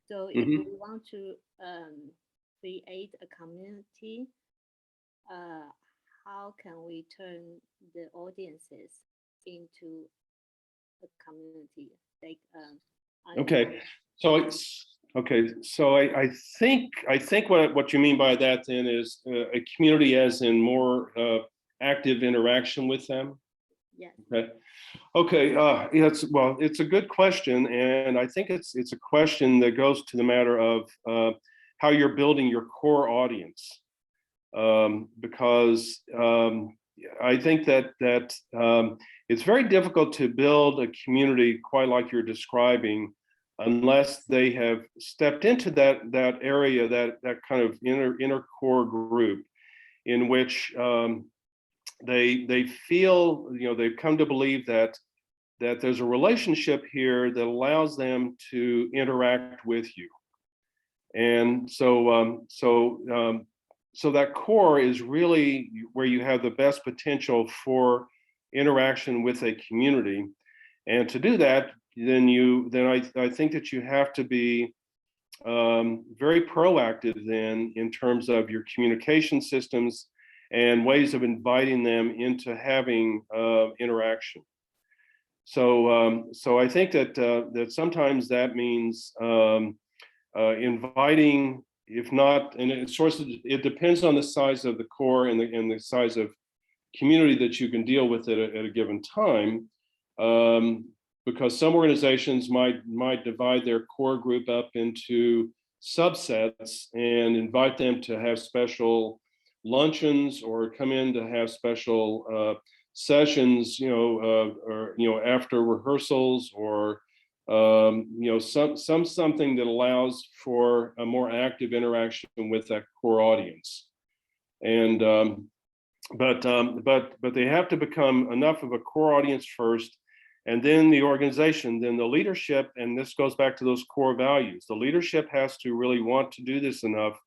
So if we want to create a community, how can we turn the audiences into a community? Like, Okay, so I think what you mean by that then is a community as in more active interaction with them. yes. Okay. It's a good question, and I think it's a question that goes to the matter of how you're building your core audience, because I think that it's very difficult to build a community quite like you're describing unless they have stepped into that area, that kind of inner core group in which they feel, they've come to believe that there's a relationship here that allows them to interact with you. And so that core is really where you have the best potential for interaction with a community. And to do that, then I think that you have to be very proactive then in terms of your communication systems and ways of inviting them into having interaction. So I think that sometimes that means inviting, if not, and it depends on the size of the core and the size of community that you can deal with at a given time, because some organizations might divide their core group up into subsets and invite them to have special luncheons or come in to have special sessions, or after rehearsals, or something that allows for a more active interaction with that core audience. And but they have to become enough of a core audience first, and then the organization, then the leadership, and this goes back to those core values. The leadership has to really want to do this enough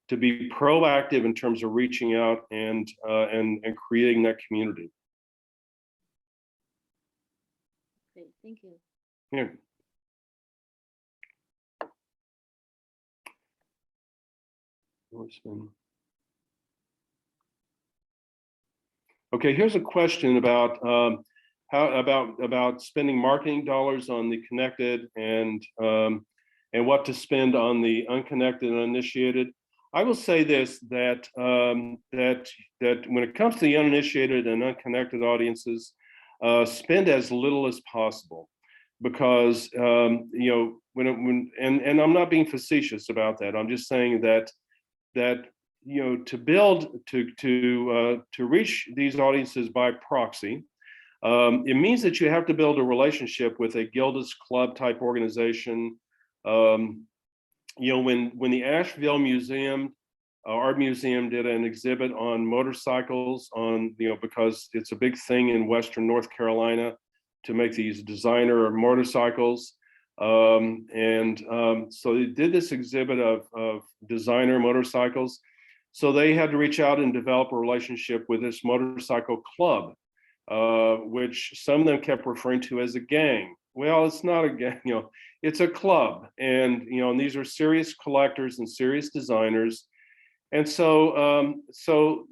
to be proactive in terms of reaching out and creating that community. Okay, thank you. Yeah. Okay, here's a question about how about spending marketing dollars on the connected and what to spend on the unconnected and uninitiated. I will say this, that that when it comes to the uninitiated and unconnected audiences, spend as little as possible, because when I'm not being facetious about that. I'm just saying that to build to reach these audiences by proxy, it means that you have to build a relationship with a Gilda's Club type organization. When the Asheville Museum, Art Museum, did an exhibit on motorcycles, because it's a big thing in Western North Carolina to make these designer motorcycles. So they did this exhibit of designer motorcycles. So they had to reach out and develop a relationship with this motorcycle club, which some of them kept referring to as a gang. Well, it's not a gang, it's a club. And, and these are serious collectors and serious designers. And so, so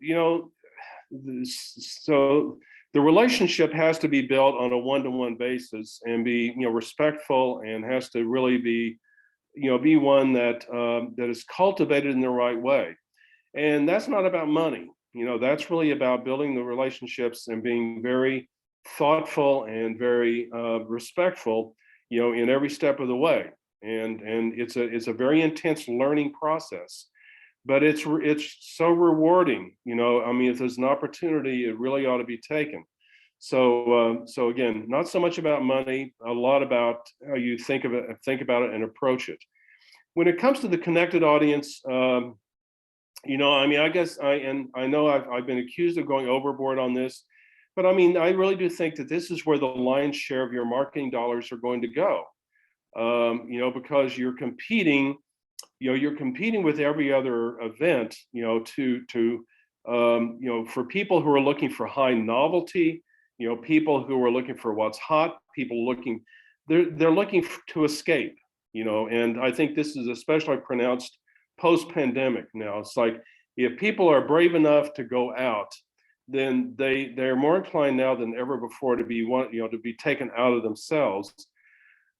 the relationship has to be built on a one-to-one basis and be, respectful, and has to really be, be one that that is cultivated in the right way. And that's not about money. That's really about building the relationships and being very thoughtful and very respectful, in every step of the way. And it's a very intense learning process, but it's so rewarding. I mean, if there's an opportunity, it really ought to be taken. So again, not so much about money, a lot about how you think about it and approach it. When it comes to the connected audience, I mean, I guess I know I've been accused of going overboard on this, but I mean, I really do think that this is where the lion's share of your marketing dollars are going to go. Because you're competing with every other event, for people who are looking for high novelty, people who are looking for what's hot, they're looking to escape, and I think this is especially pronounced post-pandemic now. It's like, if people are brave enough to go out, then they're more inclined now than ever before to be taken out of themselves.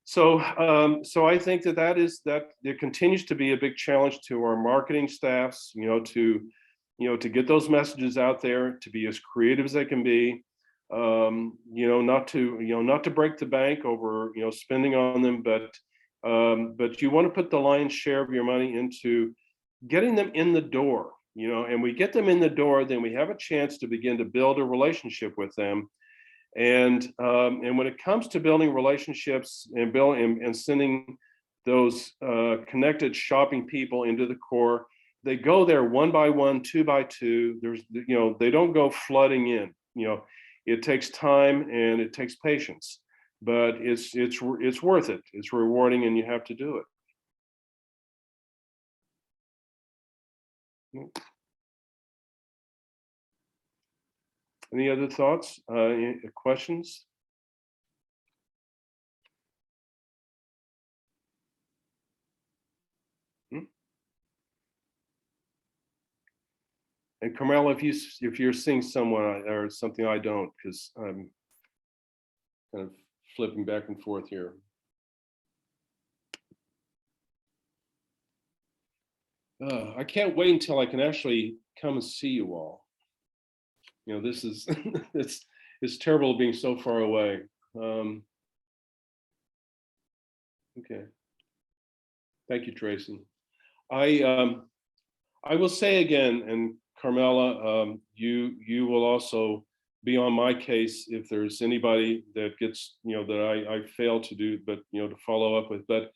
So I think that there continues to be a big challenge to our marketing staffs, to get those messages out there, to be as creative as they can be, not to break the bank over spending on them, but you want to put the lion's share of your money into getting them in the door, and we get them in the door, then we have a chance to begin to build a relationship with them. And when it comes to building relationships and sending those connected shopping people into the core, they go there one by one, two by two. They don't go flooding in. It takes time and it takes patience, but it's worth it. It's rewarding, and you have to do it. Any other thoughts? Any questions? And Carmela, if you're seeing someone or something, I don't, because I'm kind of flipping back and forth here. I can't wait until I can actually come and see you all. This is it's terrible being so far away. Okay. Thank you, Tracy. I will say again, and Carmela, you will also be on my case if there's anybody that gets, that I fail to do, but to follow up with. But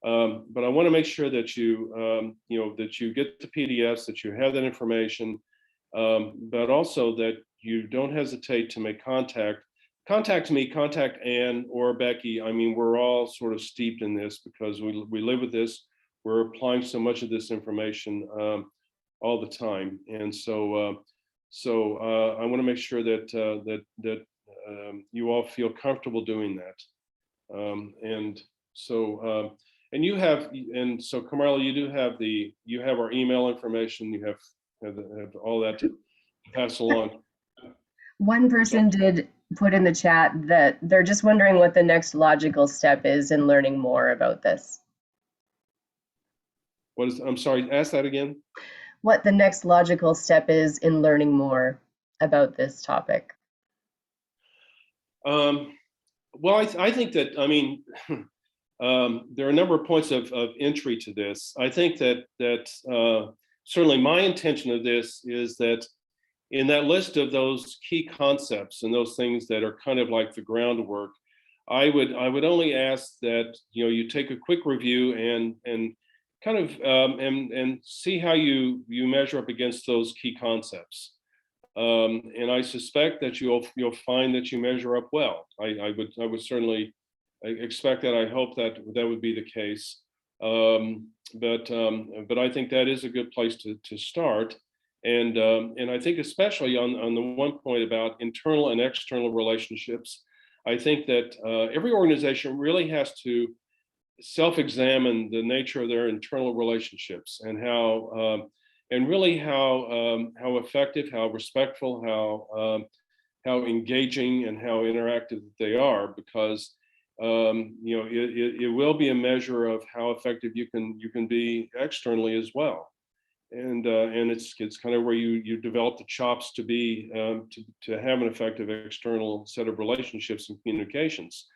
I want to make sure that that you get the PDFs, that you have that information, but also that you don't hesitate to make contact. Contact me, contact Anne or Becky. I mean, we're all sort of steeped in this because we live with this. We're applying so much of this information all the time, and so I want to make sure that you all feel comfortable doing that. And so Carmela, you have our email information. You have all that to pass along. One person did put in the chat that they're just wondering what the next logical step is in learning more about this. I'm sorry, ask that again. What the next logical step is in learning more about this topic. Well, I think that, I mean, there are a number of points of entry to this. I think that certainly my intention of this is that in that list of those key concepts and those things that are kind of like the groundwork, I would only ask that you take a quick review and kind of and see how you measure up against those key concepts. And I suspect that you'll find that you measure up well. I would certainly expect that. I hope that that would be the case. But I think that is a good place to start. And I think especially on the one point about internal and external relationships, I think that every organization really has to self-examine the nature of their internal relationships and how and really how effective, how respectful, how engaging, and how interactive they are, because you know, it will be a measure of how effective you can be externally as well. And it's kind of where you develop the chops to be to have an effective external set of relationships and communications.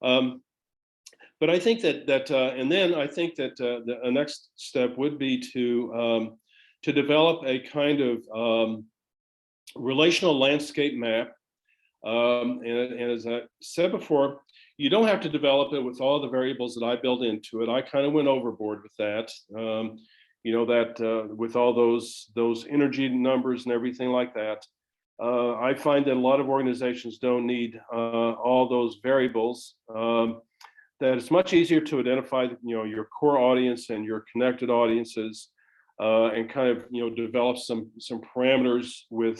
But I think that and then I think that the next step would be to develop a kind of relational landscape map. And as I said before, you don't have to develop it with all the variables that I built into it. I kind of went overboard with that. You know, that with all those energy numbers and everything like that. I find that a lot of organizations don't need all those variables. That it's much easier to identify, you know, your core audience and your connected audiences, and kind of, you know, develop some parameters with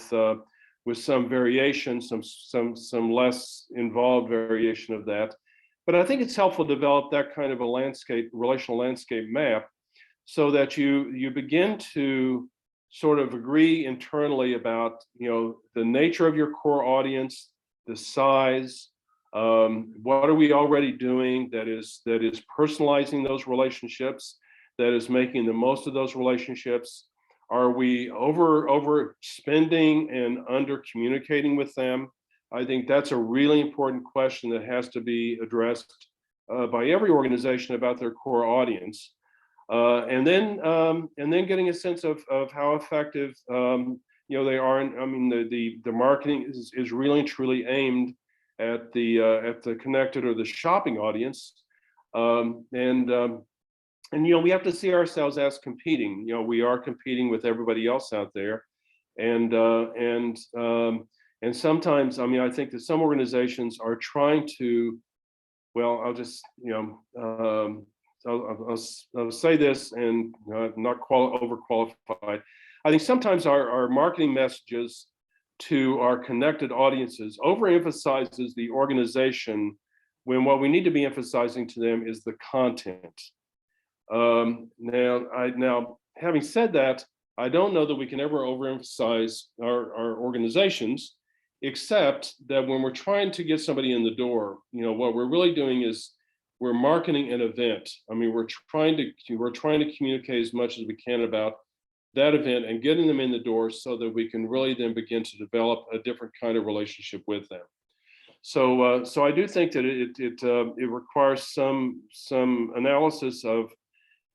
some variation, some less involved variation of that. But I think it's helpful to develop that kind of a relational landscape map, so that you begin to sort of agree internally about, you know, the nature of your core audience, the size, what are we already doing that is personalizing those relationships, that is making the most of those relationships. Are we over spending and under communicating with them? I think that's a really important question that has to be addressed by every organization about their core audience. And then getting a sense of how effective you know, they are. And I mean, the marketing is really and truly aimed at the connected or the shopping audience. And you know, we have to see ourselves as competing. You know, we are competing with everybody else out there, and sometimes, I mean, I think that some organizations are trying to, well, I'll just, you know, I'll say this, and not overqualified. I think sometimes our marketing messages to our connected audiences overemphasizes the organization, when what we need to be emphasizing to them is the content. Now, having said that, I don't know that we can ever overemphasize our organizations, except that when we're trying to get somebody in the door, you know, what we're really doing is we're marketing an event. I mean, we're trying to communicate as much as we can about that event and getting them in the door, so that we can really then begin to develop a different kind of relationship with them. So I do think that it requires some analysis of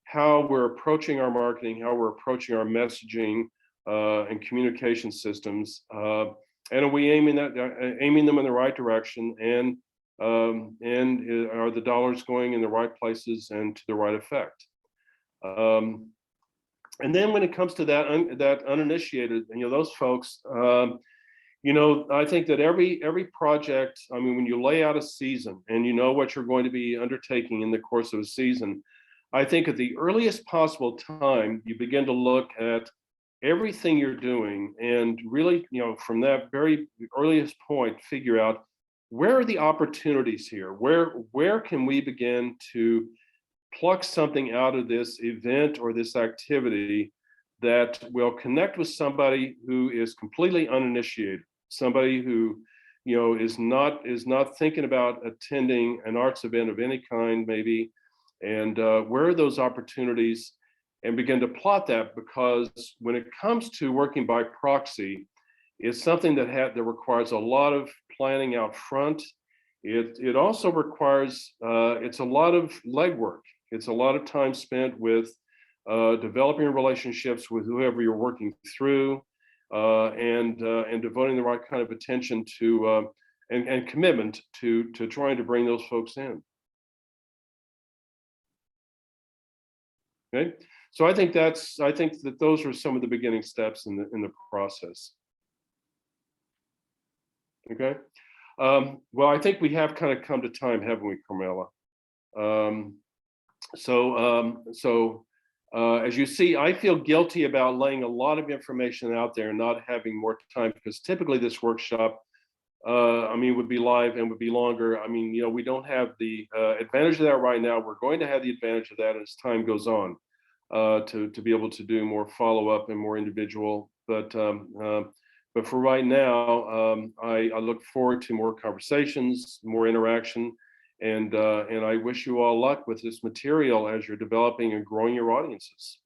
how we're approaching our marketing, how we're approaching our messaging and communication systems, and are we aiming them in the right direction, and are the dollars going in the right places and to the right effect? And then when it comes to that uninitiated, you know, those folks, you know, I think that every project, I mean, when you lay out a season and you know what you're going to be undertaking in the course of a season, I think at the earliest possible time, you begin to look at everything you're doing, and really, you know, from that very earliest point, figure out where are the opportunities here? Where can we begin to pluck something out of this event or this activity that will connect with somebody who is completely uninitiated, somebody who, you know, is not thinking about attending an arts event of any kind, maybe, and where are those opportunities, and begin to plot that, because when it comes to working by proxy, it's something that requires a lot of planning out front. It also requires it's a lot of legwork. It's a lot of time spent with developing relationships with whoever you're working through, and devoting the right kind of attention to and commitment to trying to bring those folks in. Okay, so I think that those are some of the beginning steps in the process. Okay, Well, I think we have kind of come to time, haven't we, Carmela? As you see, I feel guilty about laying a lot of information out there and not having more time, because typically this workshop, I mean, would be live and would be longer. I mean, you know, we don't have the advantage of that right now. We're going to have the advantage of that as time goes on, to be able to do more follow-up and more individual. But for right now, I look forward to more conversations, more interaction. And I wish you all luck with this material as you're developing and growing your audiences.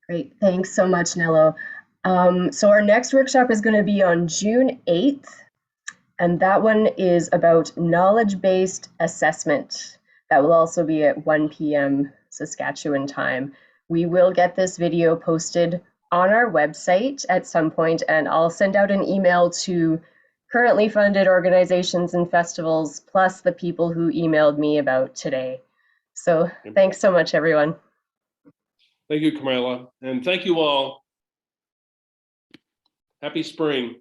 Great. Thanks so much, Nello. So our next workshop is going to be on June 8th, and that one is about knowledge-based assessment. That will also be at 1 p.m. Saskatchewan time. We will get this video posted on our website at some point, and I'll send out an email to currently funded organizations and festivals, plus the people who emailed me about today. So thanks so much, everyone. Thank you, Carmela. And thank you all. Happy spring.